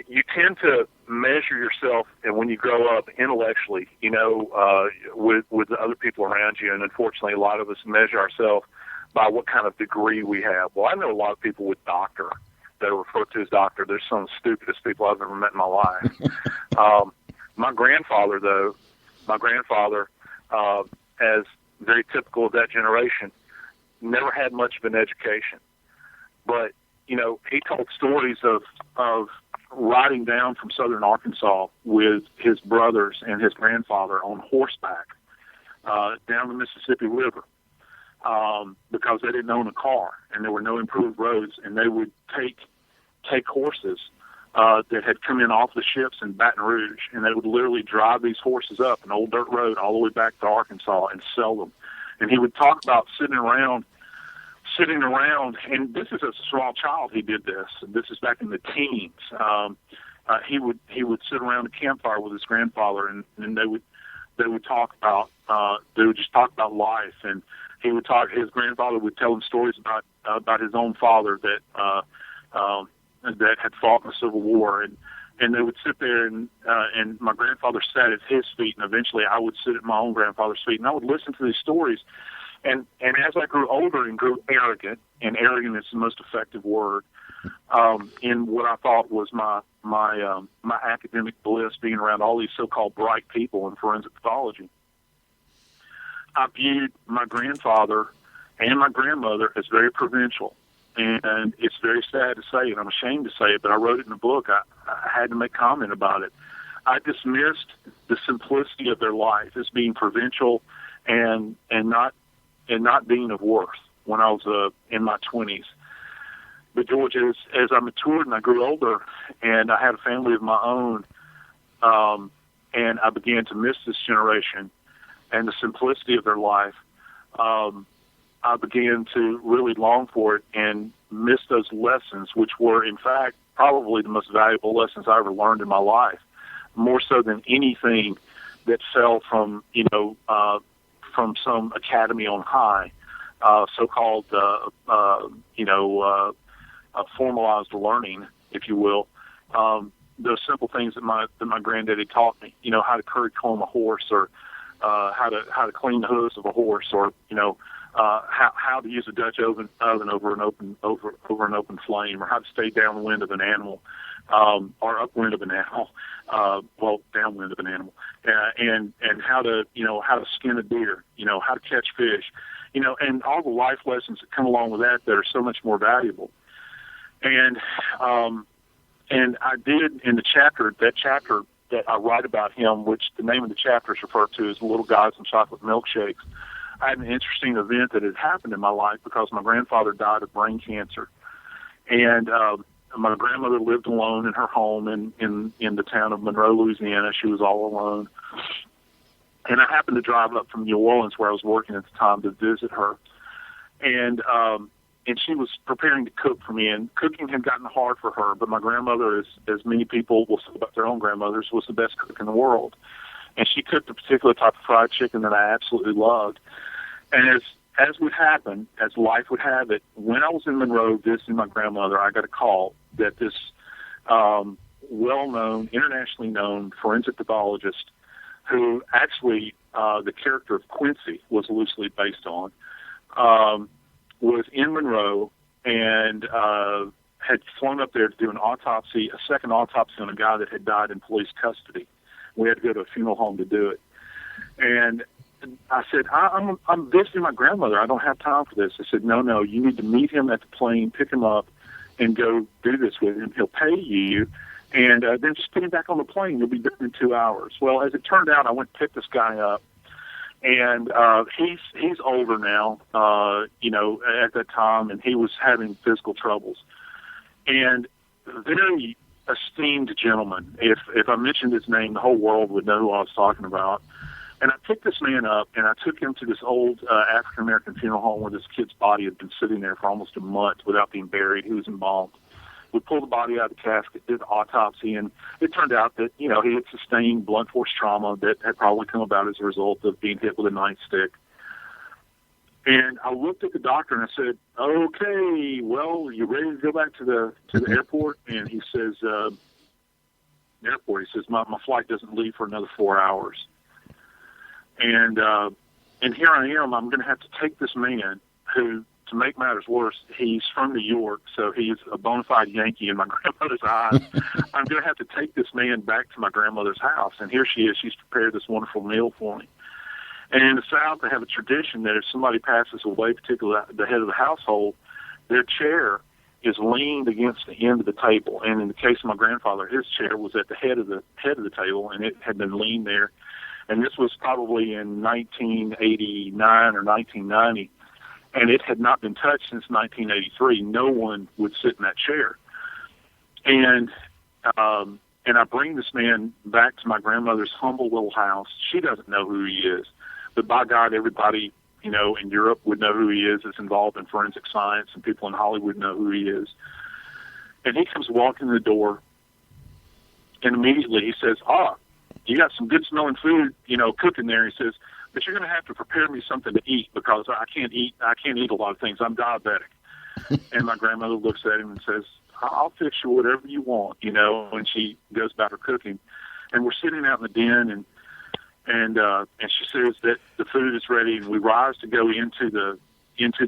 You tend to measure yourself, and when you grow up intellectually, with the other people around you. And unfortunately, a lot of us measure ourselves by what kind of degree we have. Well, I know a lot of people with doctor that are referred to as doctor. They're some of the stupidest people I've ever met in my life. My grandfather, as very typical of that generation, never had much of an education. But, he told stories of riding down from southern Arkansas with his brothers and his grandfather on horseback down the Mississippi River because they didn't own a car and there were no improved roads, and they would take horses that had come in off the ships in Baton Rouge, and they would literally drive these horses up an old dirt road all the way back to Arkansas and sell them. And he would talk about sitting around, and this is as a small child he did this, and this is back in the teens. He would sit around a campfire with his grandfather, and they would talk about just talk about life, and his grandfather would tell him stories about his own father that had fought in the Civil War, and they would sit there, and my grandfather sat at his feet, and eventually I would sit at my own grandfather's feet, and I would listen to these stories. And as I grew older and grew arrogant, and arrogant is the most effective word, in what I thought was my academic bliss, being around all these so-called bright people in forensic pathology, I viewed my grandfather and my grandmother as very provincial. And it's very sad to say, and I'm ashamed to say it, but I wrote it in the book. I had to make comment about it. I dismissed the simplicity of their life as being provincial and not being of worth when I was in my 20s. But George, as I matured and I grew older, and I had a family of my own, and I began to miss this generation and the simplicity of their life, I began to really long for it and miss those lessons, which were, in fact, probably the most valuable lessons I ever learned in my life, more so than anything that fell from some academy on high, so-called, formalized learning, if you will. Those simple things that my granddaddy taught me, how to curry comb a horse, or how to clean the hooves of a horse, or how to use a Dutch oven over an open flame, or how to stay downwind of an animal, or upwind of an animal, downwind of an animal, and how to skin a deer, how to catch fish, and all the life lessons that come along with that are so much more valuable. And I did in that chapter that I write about him, which the name of the chapter is referred to as The Little Guys and Chocolate Milkshakes. I had an interesting event that had happened in my life because my grandfather died of brain cancer. And my grandmother lived alone in her home in the town of Monroe, Louisiana. She was all alone. And I happened to drive up from New Orleans, where I was working at the time, to visit her. And she was preparing to cook for me, and cooking had gotten hard for her, but my grandmother, as many people will say about their own grandmothers, was the best cook in the world. And she cooked a particular type of fried chicken that I absolutely loved. And as would happen, as life would have it, when I was in Monroe visiting my grandmother, I got a call that this well-known, internationally known forensic pathologist, who actually the character of Quincy was loosely based on, was in Monroe and had flown up there to do a second autopsy on a guy that had died in police custody. We had to go to a funeral home to do it. And I said, I'm visiting my grandmother. I don't have time for this. I said, no, you need to meet him at the plane, pick him up, and go do this with him. He'll pay you, and then just put him back on the plane. You'll be done in 2 hours. Well, as it turned out, I went and picked this guy up, and he's older now, at that time, and he was having physical troubles. And very esteemed gentleman. If I mentioned his name, the whole world would know who I was talking about. And I picked this man up, and I took him to this old African-American funeral home where this kid's body had been sitting there for almost a month without being buried. He was embalmed. we pulled the body out of the casket, did the autopsy, and it turned out that, he had sustained blunt force trauma that had probably come about as a result of being hit with a nightstick. And I looked at the doctor and I said, "Okay, well, you ready to go back to the airport?" And he says, "Airport." He says, "My flight doesn't leave for another 4 hours." And here I am. I'm going to have to take this man who, to make matters worse, he's from New York, so he's a bona fide Yankee in my grandmother's eyes. I'm going to have to take this man back to my grandmother's house, and here she is. She's prepared this wonderful meal for me. And in the South, they have a tradition that if somebody passes away, particularly the head of the household, their chair is leaned against the end of the table. And in the case of my grandfather, his chair was at the head of the table, and it had been leaned there. And this was probably in 1989 or 1990, and it had not been touched since 1983. No one would sit in that chair. And I bring this man back to my grandmother's humble little house. She doesn't know who he is. But by God, everybody, in Europe would know who he is that's involved in forensic science, and people in Hollywood know who he is. And he comes walking in the door, and immediately he says, "You got some good smelling food, cooking there." He says, "But you're going to have to prepare me something to eat because I can't eat a lot of things. I'm diabetic." And my grandmother looks at him and says, "I'll fix you whatever you want," and she goes about her cooking. And we're sitting out in the den, and she says that the food is ready, and we rise to go into the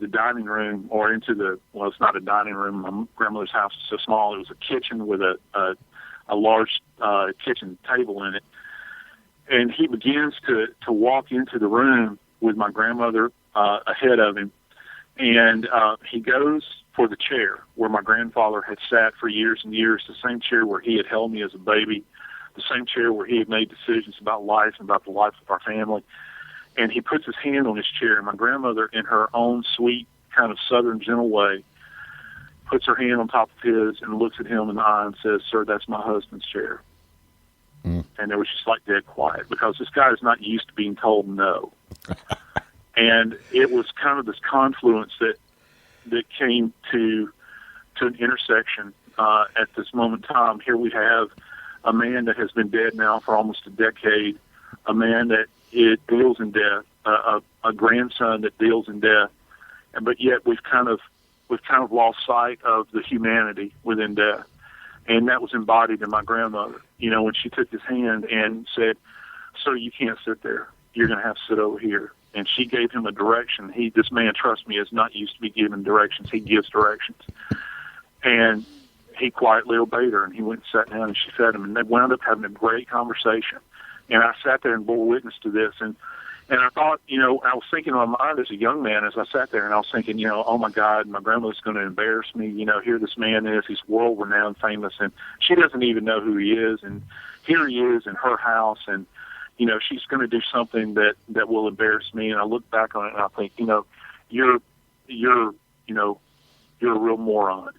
dining room, or it's not a dining room. My grandmother's house is so small. It was a kitchen with a large kitchen table in it. And he begins to walk into the room with my grandmother ahead of him, and he goes for the chair where my grandfather had sat for years and years, the same chair where he had held me as a baby, the same chair where he had made decisions about life and about the life of our family. And he puts his hand on his chair, and my grandmother, in her own sweet, kind of southern, gentle way, puts her hand on top of his and looks at him in the eye and says, "Sir, that's my husband's chair." And there was just like dead quiet, because this guy is not used to being told no. And it was kind of this confluence that came to an intersection at this moment in time. Here we have a man that has been dead now for almost a decade, a man that deals in death, a grandson that deals in death, but yet we've kind of lost sight of the humanity within death. And that was embodied in my grandmother, when she took his hand and said, "Sir, you can't sit there. You're going to have to sit over here." And she gave him a direction. This man, trust me, is not used to be given directions. He gives directions. And he quietly obeyed her, and he went and sat down, and she fed him, and they wound up having a great conversation. And I sat there and bore witness to this, and I thought, I was thinking in my mind as a young man, as I sat there, and I was thinking, oh my God, my grandmother's going to embarrass me. Here this man is, he's world-renowned, famous, and she doesn't even know who he is, and here he is in her house, and she's going to do something that will embarrass me. And I look back on it, and I think, you're a real moron.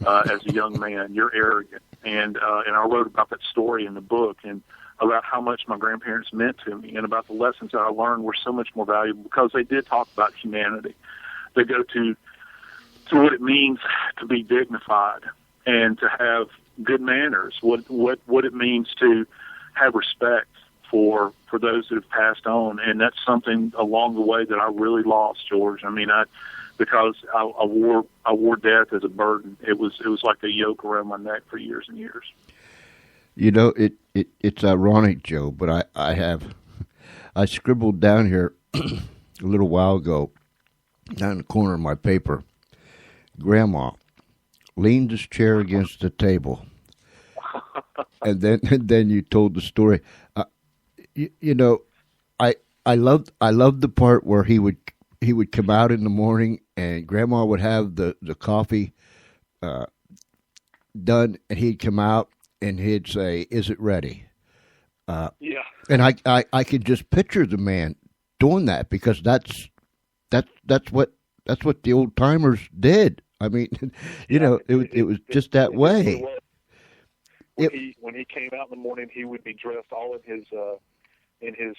As a young man, you're arrogant, and I wrote about that story in the book, and about how much my grandparents meant to me, and about the lessons that I learned were so much more valuable because they did talk about humanity. They go to what it means to be dignified and to have good manners, what it means to have respect for those that have passed on, and that's something along the way that I really lost, George. I mean, because I wore death as a burden. It was like a yoke around my neck for years and years. It's ironic, Joe, but I scribbled down here a little while ago, down in the corner of my paper, Grandma leaned his chair against the table, and then you told the story. I loved the part where he would come out in the morning, and Grandma would have the coffee done, and he'd come out and he'd say, "Is it ready?" Yeah. And I could just picture the man doing that, because that's what the old timers did. I mean, it was just that way. When he came out in the morning, he would be dressed all in his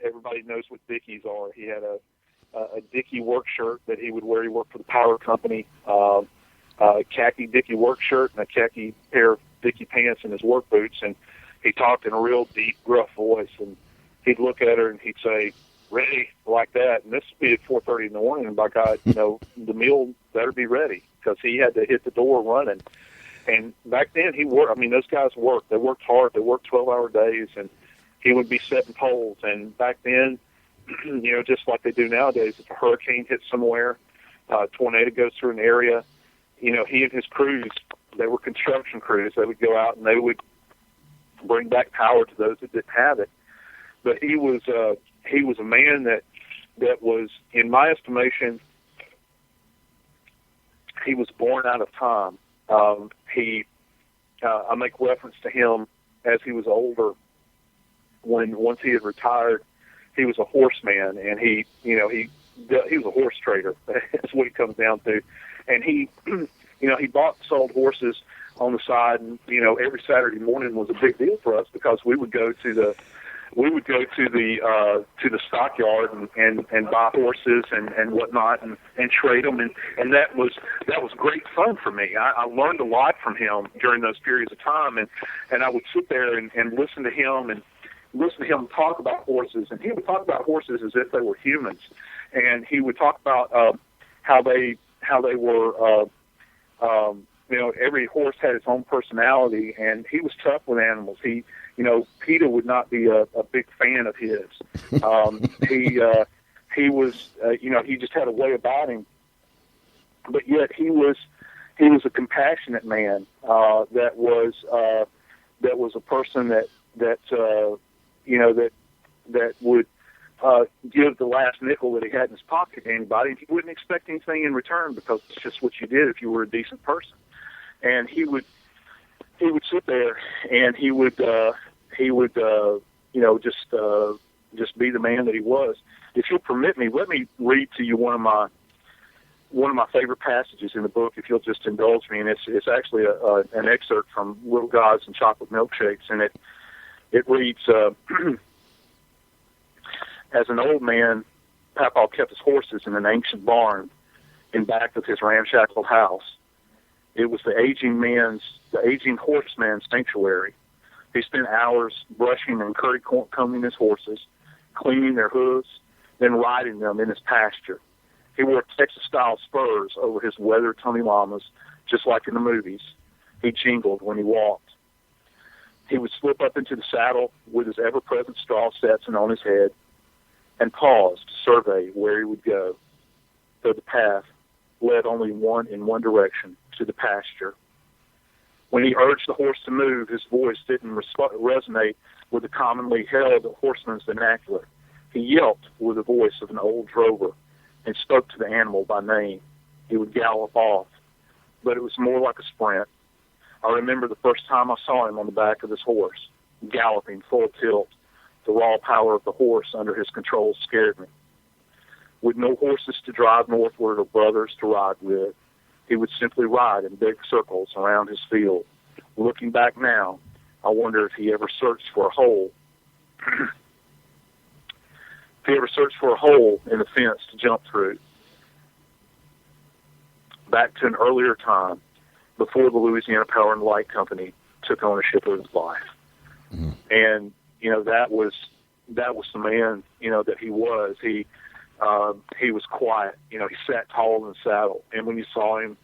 everybody knows what Dickies are. He had a Dickie work shirt that he would wear. He worked for the power company. khaki dicky work shirt and a khaki pair of dicky pants and his work boots, and he talked in a real deep, gruff voice, and he'd look at her and he'd say, "Ready," like that, and this would be at 4:30 in the morning, and by God, the meal better be ready, because he had to hit the door running. And back then he worked, I mean, those guys worked. They worked hard. They worked 12-hour days, and he would be setting poles. And back then, just like they do nowadays, if a hurricane hits somewhere, a tornado goes through an area, he and his crews, they were construction crews. They would go out and they would bring back power to those that didn't have it. But he was a man that was, in my estimation, he was born out of time. I make reference to him as he was older. Once he had retired, he was a horseman, and he was a horse trader. That's what he comes down to. And he bought and sold horses on the side, and every Saturday morning was a big deal for us, because we would go to the stockyard and buy horses and whatnot and trade them, and that was great fun for me. I learned a lot from him during those periods of time, and I would sit there and listen to him talk about horses, and he would talk about horses as if they were humans, and he would talk about how they were. Every horse had its own personality, and he was tough with animals. Peter would not be a big fan of his. He was, he just had a way about him. But yet he was a compassionate man. That was a person that would give the last nickel that he had in his pocket to anybody, and he wouldn't expect anything in return, because it's just what you did if you were a decent person. And he would sit there, and he would just be the man that he was. If you'll permit me, let me read to you one of my favorite passages in the book, if you'll just indulge me. And it's actually an excerpt from Little Gods and Chocolate Milkshakes, and it reads, as an old man, Papa kept his horses in an ancient barn in back of his ramshackle house. It was the aging horseman's sanctuary. He spent hours brushing and combing his horses, cleaning their hooves, then riding them in his pasture. He wore Texas-style spurs over his weathered Tony Llamas, just like in the movies. He jingled when he walked. He would slip up into the saddle with his ever-present straw Stetson on his head and pause to survey where he would go, though the path led only in one direction, to the pasture. When he urged the horse to move, his voice didn't resonate with the commonly held horseman's vernacular. He yelped with the voice of an old drover and spoke to the animal by name. He would gallop off, but it was more like a sprint. I remember the first time I saw him on the back of his horse, galloping full tilt. The raw power of the horse under his control scared me. With no horses to drive northward or brothers to ride with, he would simply ride in big circles around his field. Looking back now, I wonder if he ever searched for a hole. If he ever searched for a hole in the fence to jump through. Back to an earlier time, before the Louisiana Power and Light Company took ownership of his life. Mm-hmm. And, that was the man, that he was. He was quiet. He sat tall in the saddle, and when you saw him,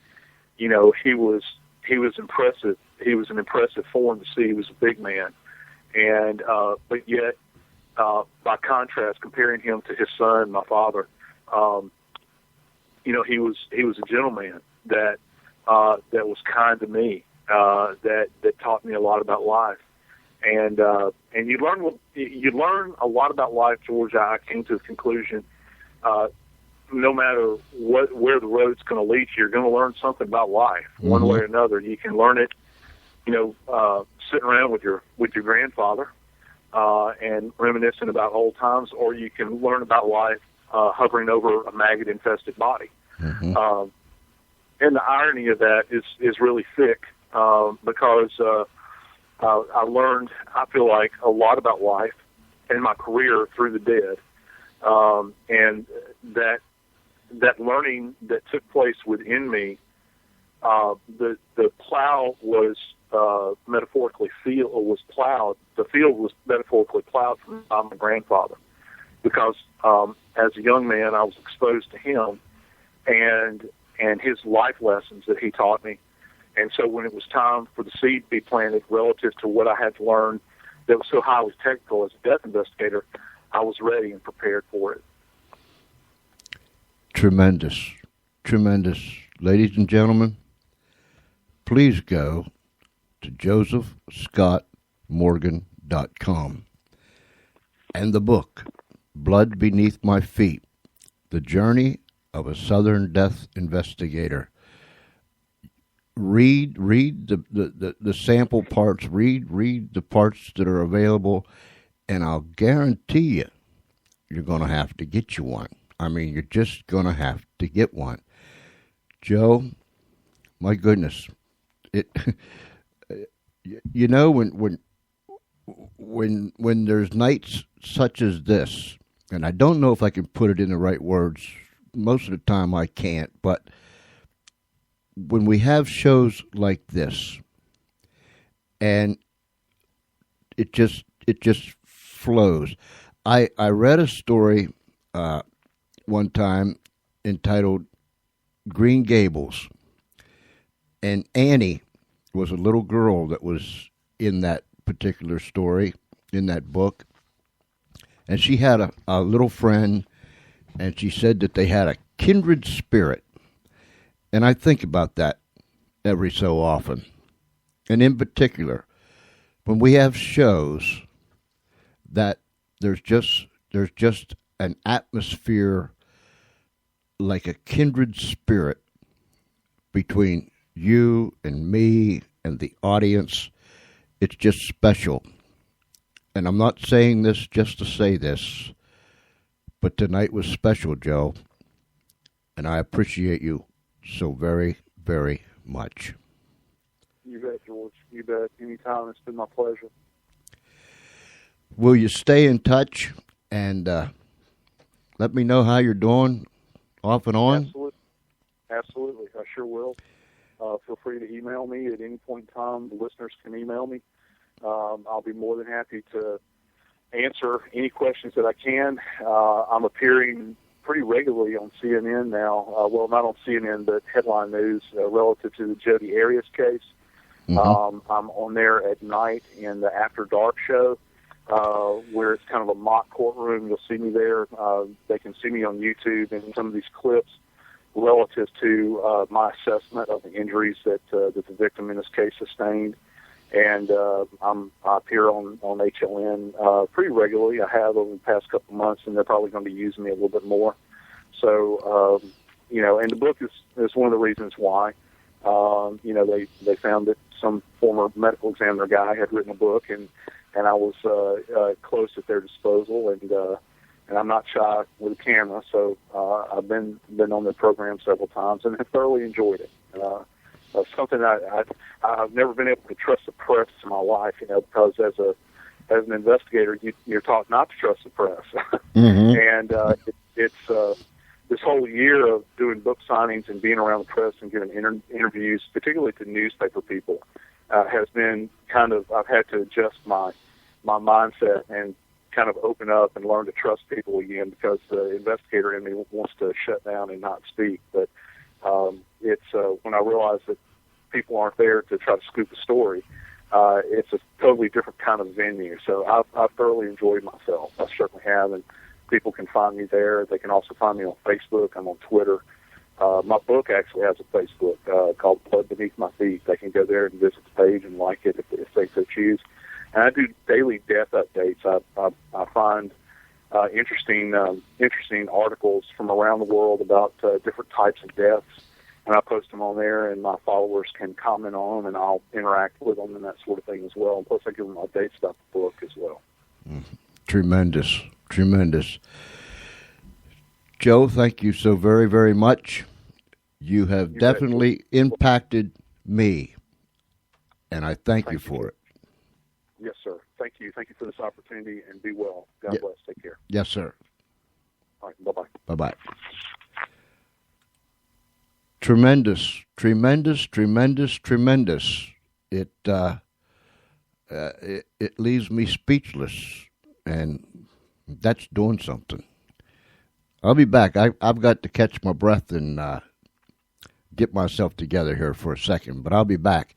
he was impressive. He was an impressive form to see. He was a big man, and but yet, by contrast, comparing him to his son, my father, he was a gentleman that was kind to me, that taught me a lot about life, and you learn a lot about life, George. I came to the conclusion. No matter where the road's going to lead you, you're going to learn something about life, one way or another. You can learn it, sitting around with your grandfather and reminiscing about old times, or you can learn about life hovering over a maggot-infested body. Mm-hmm. And the irony of that is really thick because I learned, I feel like, a lot about life and my career through the dead. And that learning that took place within me the plow was metaphorically plowed. The field was metaphorically plowed from my grandfather, because as a young man I was exposed to him and his life lessons that he taught me. And so when it was time for the seed to be planted relative to what I had to learn that was so highly technical as a death investigator, I was ready and prepared for it. Tremendous. Tremendous. Ladies and gentlemen, please go to josephscottmorgan.com and the book, Blood Beneath My Feet, The Journey of a Southern Death Investigator. Read the sample parts, read the parts that are available, and I'll guarantee you're going to have to get you one. I mean, you're just going to have to get one. Joe, my goodness, you know, when there's nights such as this, and I don't know if I can put it in the right words. Most of the time I can't, but when we have shows like this, and it just flows. I read a story one time entitled Green Gables, and Annie was a little girl that was in that particular story, in that book, and she had a little friend, and she said that they had a kindred spirit. And I think about that every so often. And in particular, when we have shows that there's just an atmosphere like a kindred spirit between you and me and the audience, it's just special. And I'm not saying this just to say this, but tonight was special, Joe. And I appreciate you so very, very much. You bet, George. You bet. Anytime. It's been my pleasure. Will you stay in touch and let me know how you're doing off and on? Absolutely. I sure will. Feel free to email me at any point in time. The listeners can email me. I'll be more than happy to answer any questions that I can. I'm appearing pretty regularly on CNN now. Well, not on CNN, but headline news relative to the Jodi Arias case. Mm-hmm. I'm on there at night in the After Dark show, where it's kind of a mock courtroom. You'll see me there. They can see me on YouTube and some of these clips relative to my assessment of the injuries that the victim in this case sustained. And I appear on HLN pretty regularly. I have over the past couple of months, and they're probably going to be using me a little bit more. So, and the book is one of the reasons why. They found that some former medical examiner guy had written a book, and I was close at their disposal, and I'm not shy with a camera, so I've been on their program several times and have thoroughly enjoyed it. Something I've never been able to trust the press in my life, because as an investigator, you're taught not to trust the press. Mm-hmm. And it's this whole year of doing book signings and being around the press and giving interviews, particularly to newspaper people, has been I've had to adjust my mindset and kind of open up and learn to trust people again, because the investigator in me wants to shut down and not speak. But it's when I realize that people aren't there to try to scoop a story, it's a totally different kind of venue. So I've thoroughly enjoyed myself. I certainly have, and people can find me there. They can also find me on Facebook. I'm on Twitter. My book actually has a Facebook called Blood Beneath My Feet. They can go there and visit the page and like it if they so choose. And I do daily death updates. I find interesting articles from around the world about different types of deaths, and I post them on there, and my followers can comment on them, and I'll interact with them and that sort of thing as well. And plus, I give them updates about the book as well. Tremendous. Joe, thank you so very, very much. You have definitely impacted me, and I thank you for it. Yes, sir. Thank you. Thank you for this opportunity, and be well. God bless. Take care. Yes, sir. All right. Bye-bye. Bye-bye. tremendous, tremendous, tremendous, tremendous. It leaves me speechless, and that's doing something. I'll be back. I've got to catch my breath and get myself together here for a second, but I'll be back.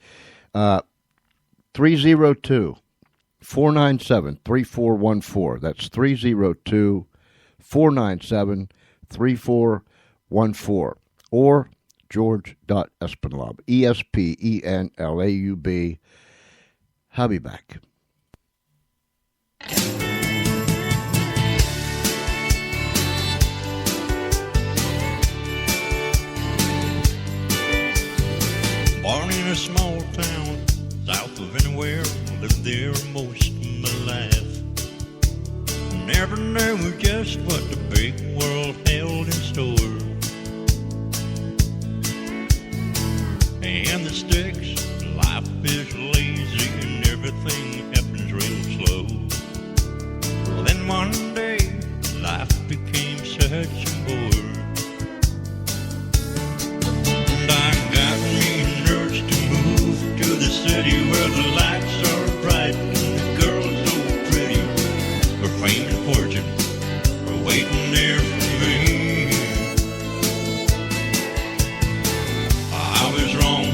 302-497-3414. That's 302-497-3414. Or george.espenlaub, ESPENLAUB. I'll be back. Born in a small town, south of anywhere, lived there most of my life. Never knew just what the big world held in store. And the sticks, life is lazy and everything happens real slow. Well, then one day, life became such a bore. And I got me nerves to move to the city where the lights are bright and the girls so pretty. For fame and fortune are waiting there for me. I was wrong,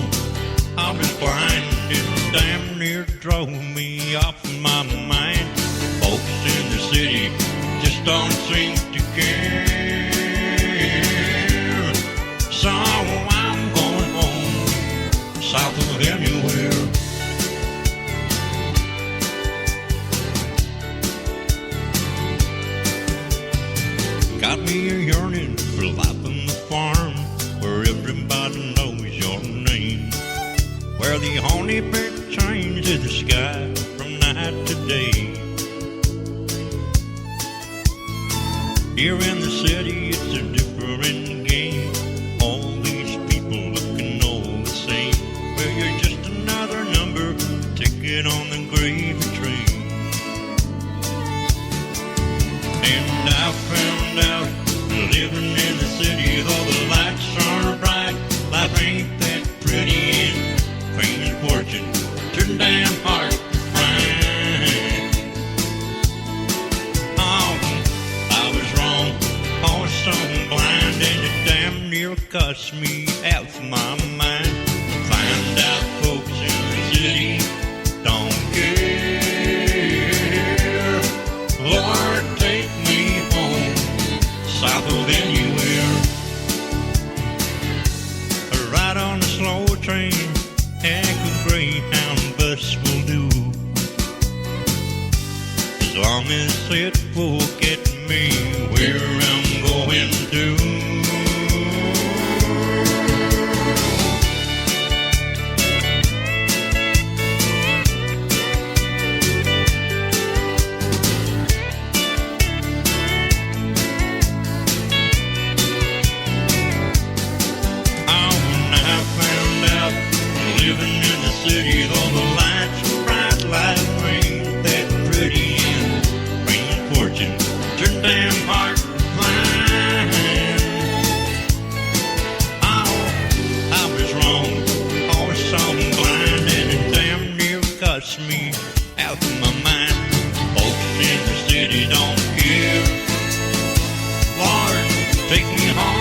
I was blind, it damn near drove me off my mind. Folks in the city just don't seem to care. So I'm going home, south of anywhere. Got me a yearning for life on the farm, where everybody knows your name, where the honeybird changes to the sky from night to day. Here in the city, it's a different game. All these people looking all the same. Well, you're just another number, ticket on the gravy train. And I found out, living in the city, though the lights are bright, life ain't that pretty, and fame and fortune turn damn hard to find. Oh, I was wrong, I was so blind, and it damn near cost me half my mind. Find out folks in the city don't care. Lord, take me home, south of anywhere. Ride on a slow train, heck, a Greyhound bus will do, as long as it will get me where I'm going to. Living in the city, though the lights are bright, life ain't that pretty, and fame and fortune turn damn hard to find. Oh, I was wrong, I was so blind, and it damn near cost me out of my mind. Folks in the city don't care. Lord, take me home.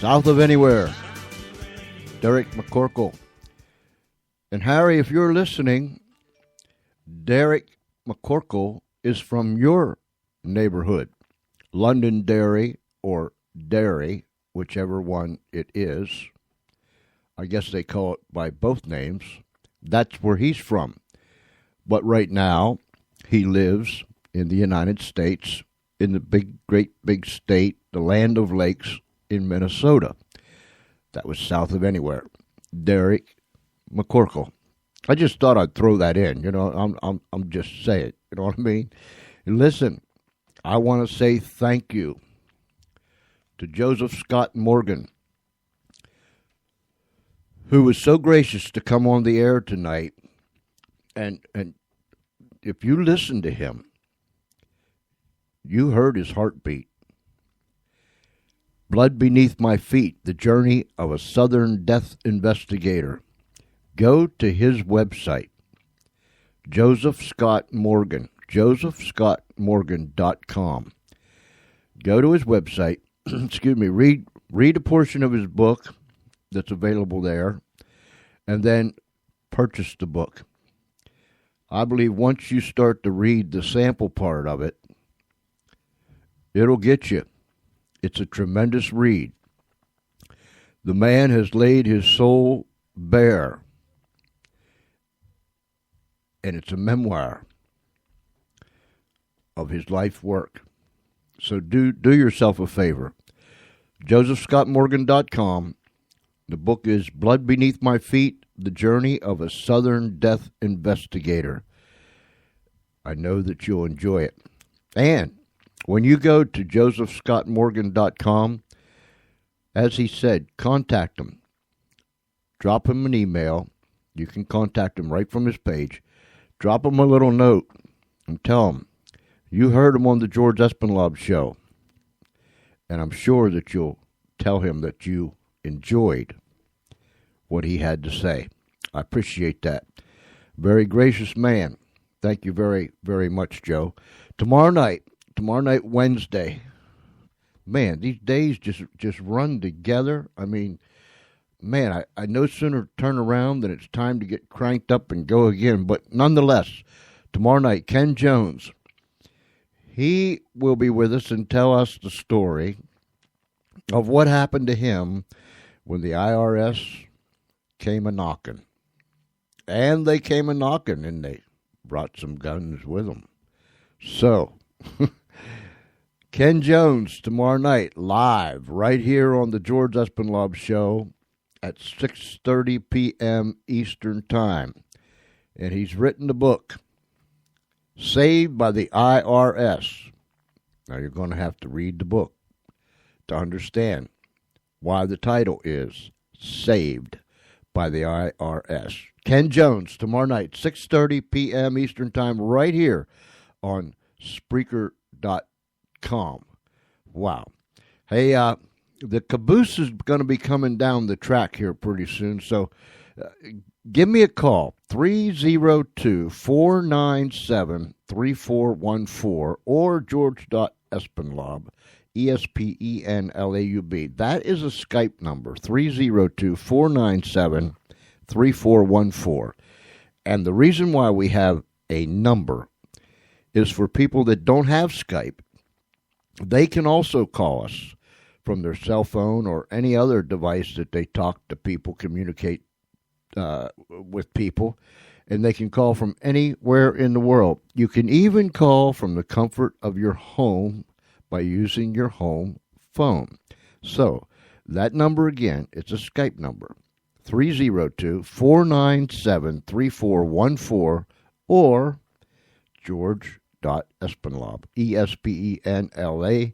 South of anywhere. Derek McCorkle. And Harry, if you're listening, Derek McCorkle is from your neighborhood. Londonderry or Derry, whichever one it is. I guess they call it by both names. That's where he's from. But right now, he lives in the United States, in the great big state, the land of lakes in Minnesota. That was south of anywhere. Derek McCorkle. I just thought I'd throw that in. You know, I'm just saying. You know what I mean? And listen, I want to say thank you to Joseph Scott Morgan, who was so gracious to come on the air tonight. And if you listen to him, you heard his heartbeat. Blood Beneath My Feet, The Journey of a Southern Death Investigator. Go to his website, Joseph Scott Morgan, josephscottmorgan.com. Go to his website, excuse me, read a portion of his book that's available there, and then purchase the book. I believe once you start to read the sample part of it, it'll get you. It's a tremendous read. The man has laid his soul bare, and it's a memoir of his life work. So do yourself a favor. josephscottmorgan.com. The book is Blood Beneath My Feet, The Journey of a Southern Death Investigator. I know that you'll enjoy it. And when you go to josephscottmorgan.com, as he said, contact him. Drop him an email. You can contact him right from his page. Drop him a little note and tell him you heard him on the George Espenlaub show. And I'm sure that you'll tell him that you enjoyed what he had to say. I appreciate that. Very gracious man. Thank you very, very much, Joe. Tomorrow night, Wednesday. Man, these days just run together. I mean, man, I no sooner turn around than it's time to get cranked up and go again. But nonetheless, tomorrow night, Ken Jones, he will be with us and tell us the story of what happened to him when the IRS came a-knocking. And they came a-knocking, and they brought some guns with them. So, Ken Jones tomorrow night, live, right here on the George Espenlaub Show at 6:30 p.m. Eastern Time. And he's written the book, Saved by the IRS. Now, you're going to have to read the book to understand why the title is Saved by the IRS. Ken Jones, tomorrow night, 6:30 p.m. Eastern Time, right here on Spreaker.com. Wow. Hey, the caboose is going to be coming down the track here pretty soon, so give me a call, 302-497-3414, or george.espenlaub, ESPENLAUB. That is a Skype number, 302-497-3414. And the reason why we have a number is for people that don't have Skype. They can also call us from their cell phone or any other device that they talk to people, communicate with people, and they can call from anywhere in the world. You can even call from the comfort of your home by using your home phone. So that number again, it's a Skype number, 302-497-3414, or george.espenlaub, ESPENLAUB.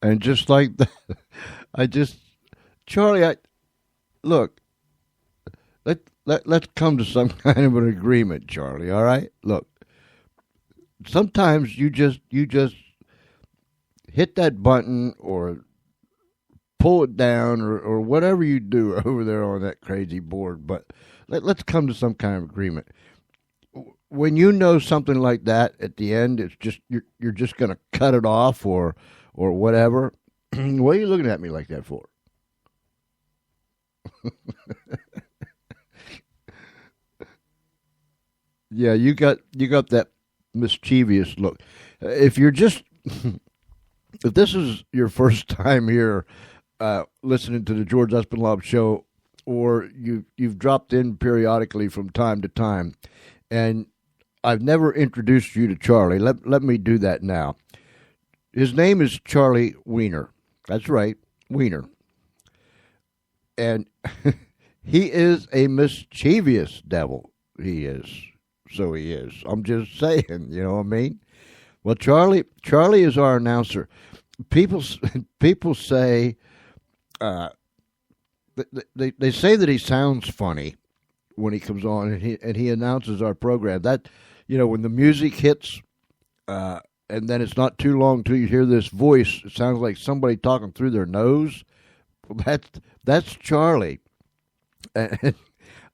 And just like that, Charlie, look, let's come to some kind of an agreement, Charlie, all right? Look, sometimes you just hit that button or pull it down or whatever you do over there on that crazy board, but let's come to some kind of agreement. When you know something like that at the end, it's just you're just going to cut it off or whatever. What are you looking at me like that for? Yeah, you got that mischievous look. If you're just if this is your first time here listening to the George Espenlaub show, or you've dropped in periodically from time to time, and I've never introduced you to Charlie, let me do that now. His name is Charlie Wiener. That's right, Wiener. And he is a mischievous devil. He is. So he is. I'm just saying, you know what I mean? Well, Charlie is our announcer. People say, they say that he sounds funny when he comes on and he announces our program. That, when the music hits, and then it's not too long till you hear this voice. It sounds like somebody talking through their nose. Well, that's Charlie. And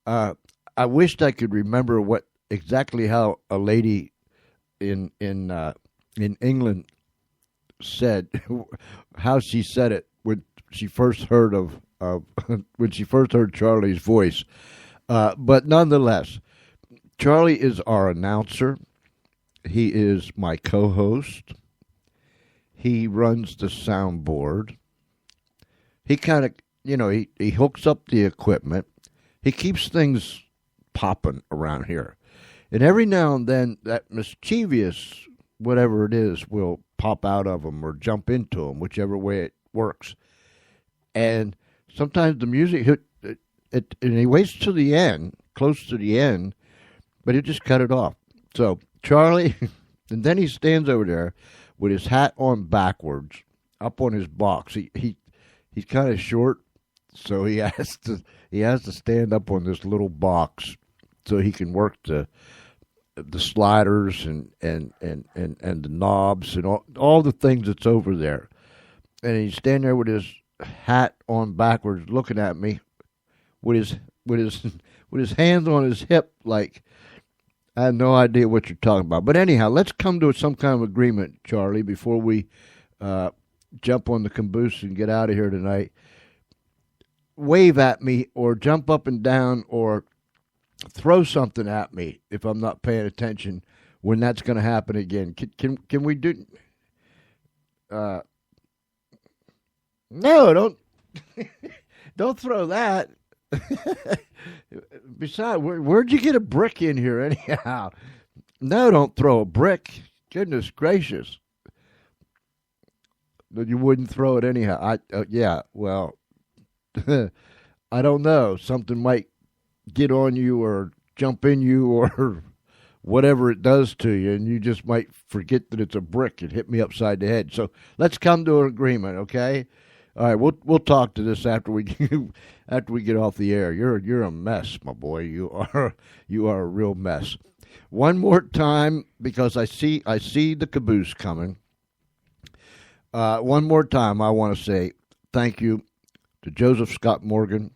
I wished I could remember exactly how a lady in England said, how she said it when she first heard when she first heard Charlie's voice. But nonetheless, Charlie is our announcer. He is my co-host. He runs the soundboard. He kind of, he hooks up the equipment. He keeps things popping around here. And every now and then, that mischievous, whatever it is, will pop out of him or jump into him, whichever way it works. And sometimes the music, and he waits to the end, close to the end, but he just cut it off. So Charlie, and then he stands over there with his hat on backwards, up on his box. He's kind of short, so he has to stand up on this little box so he can work the sliders and the knobs and all the things that's over there. And he's standing there with his hat on backwards, looking at me with his hands on his hip, like I have no idea what you're talking about. But anyhow, let's come to some kind of agreement, Charlie, before we jump on the caboose and get out of here tonight. Wave at me or jump up and down or throw something at me if I'm not paying attention when that's going to happen again. Can we do? No, don't throw that. Besides, where'd you get a brick in here anyhow? No, don't throw a brick. Goodness gracious. You wouldn't throw it anyhow. Yeah, well, I don't know. Something might get on you or jump in you or whatever it does to you, and you just might forget that it's a brick and hit me upside the head. So let's come to an agreement, okay? All right, we'll talk to this after we get off the air. You're a mess, my boy. You are a real mess. One more time, because I see the caboose coming. One more time, I want to say thank you to Joseph Scott Morgan.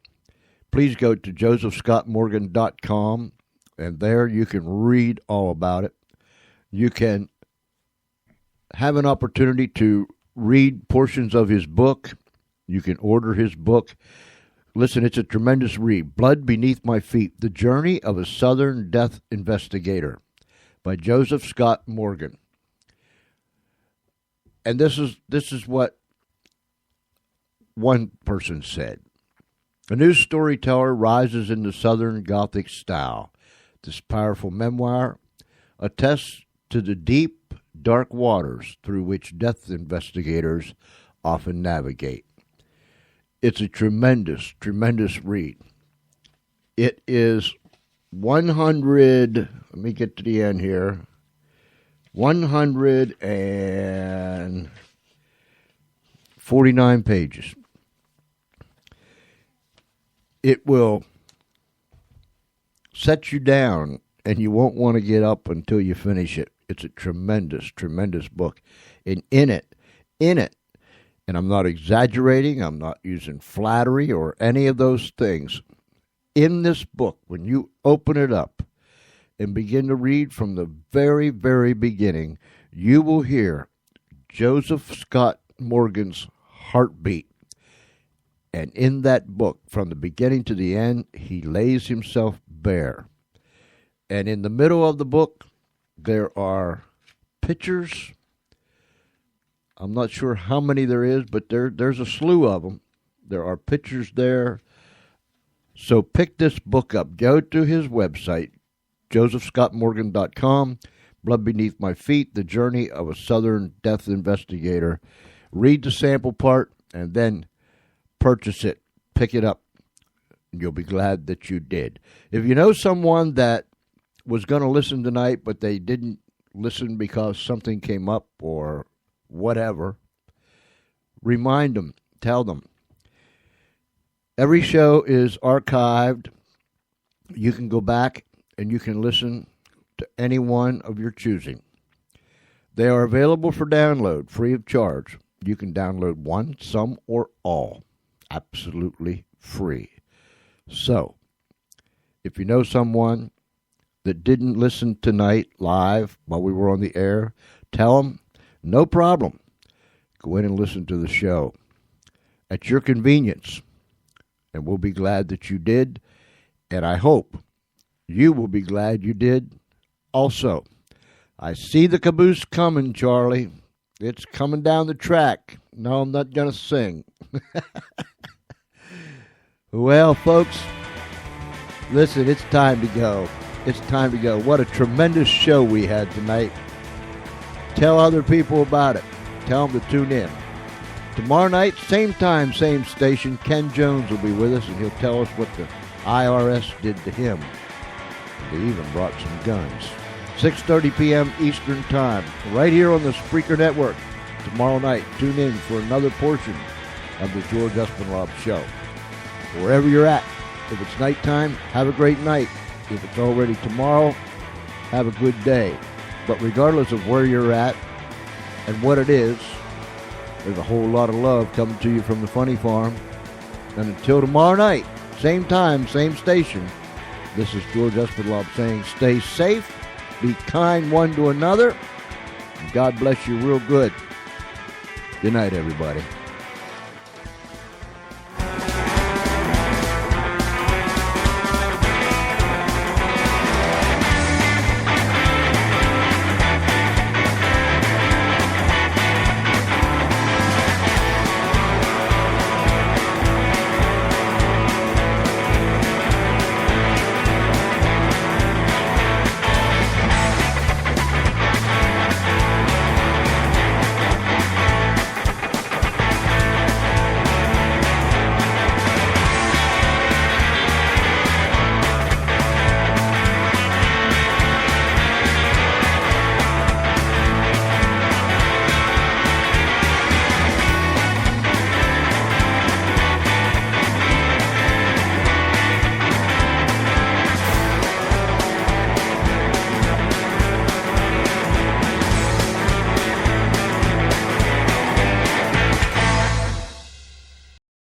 Please go to josephscottmorgan.com, and there you can read all about it. You can have an opportunity to read portions of his book. You can order his book. Listen, it's a tremendous read. Blood Beneath My Feet, The Journey of a Southern Death Investigator by Joseph Scott Morgan. And this is what one person said. A new storyteller rises in the Southern Gothic style. This powerful memoir attests to the deep, dark waters through which death investigators often navigate. It's a tremendous, tremendous read. It is 100, let me get to the end here, 100 and 49 pages. It will set you down, and you won't want to get up until you finish it. It's a tremendous, tremendous book. And in it, and I'm not exaggerating, I'm not using flattery or any of those things. In this book, when you open it up and begin to read from the very, very beginning, you will hear Joseph Scott Morgan's heartbeat. And in that book, from the beginning to the end, he lays himself bare. And in the middle of the book, there are pictures. I'm not sure how many there is, but there's a slew of them. There are pictures there. So pick this book up. Go to his website, josephscottmorgan.com. Blood Beneath My Feet, The Journey of a Southern Death Investigator. Read the sample part and then purchase it. Pick it up. You'll be glad that you did. If you know someone that was going to listen tonight, but they didn't listen because something came up or whatever, remind them, tell them. Every show is archived. You can go back and you can listen to any one of your choosing. They are available for download, free of charge. You can download one, some, or all, absolutely free. So, if you know someone that didn't listen tonight live while we were on the air, tell them, no problem. Go in and listen to the show at your convenience. And we'll be glad that you did. And I hope you will be glad you did also. I see the caboose coming, Charlie. It's coming down the track. No, I'm not going to sing. Well, folks, listen, it's time to go. It's time to go. What a tremendous show we had tonight. Tell other people about it. Tell them to tune in. Tomorrow night, same time, same station, Ken Jones will be with us, and he'll tell us what the IRS did to him. They even brought some guns. 6:30 p.m. Eastern Time, right here on the Spreaker Network. Tomorrow night, tune in for another portion of the George Espenlaub Show. Wherever you're at, if it's nighttime, have a great night. If it's already tomorrow, have a good day. But regardless of where you're at and what it is, there's a whole lot of love coming to you from the Funny Farm. And until tomorrow night, same time, same station, this is George Espenlaub saying stay safe, be kind one to another, and God bless you real good. Good night, everybody.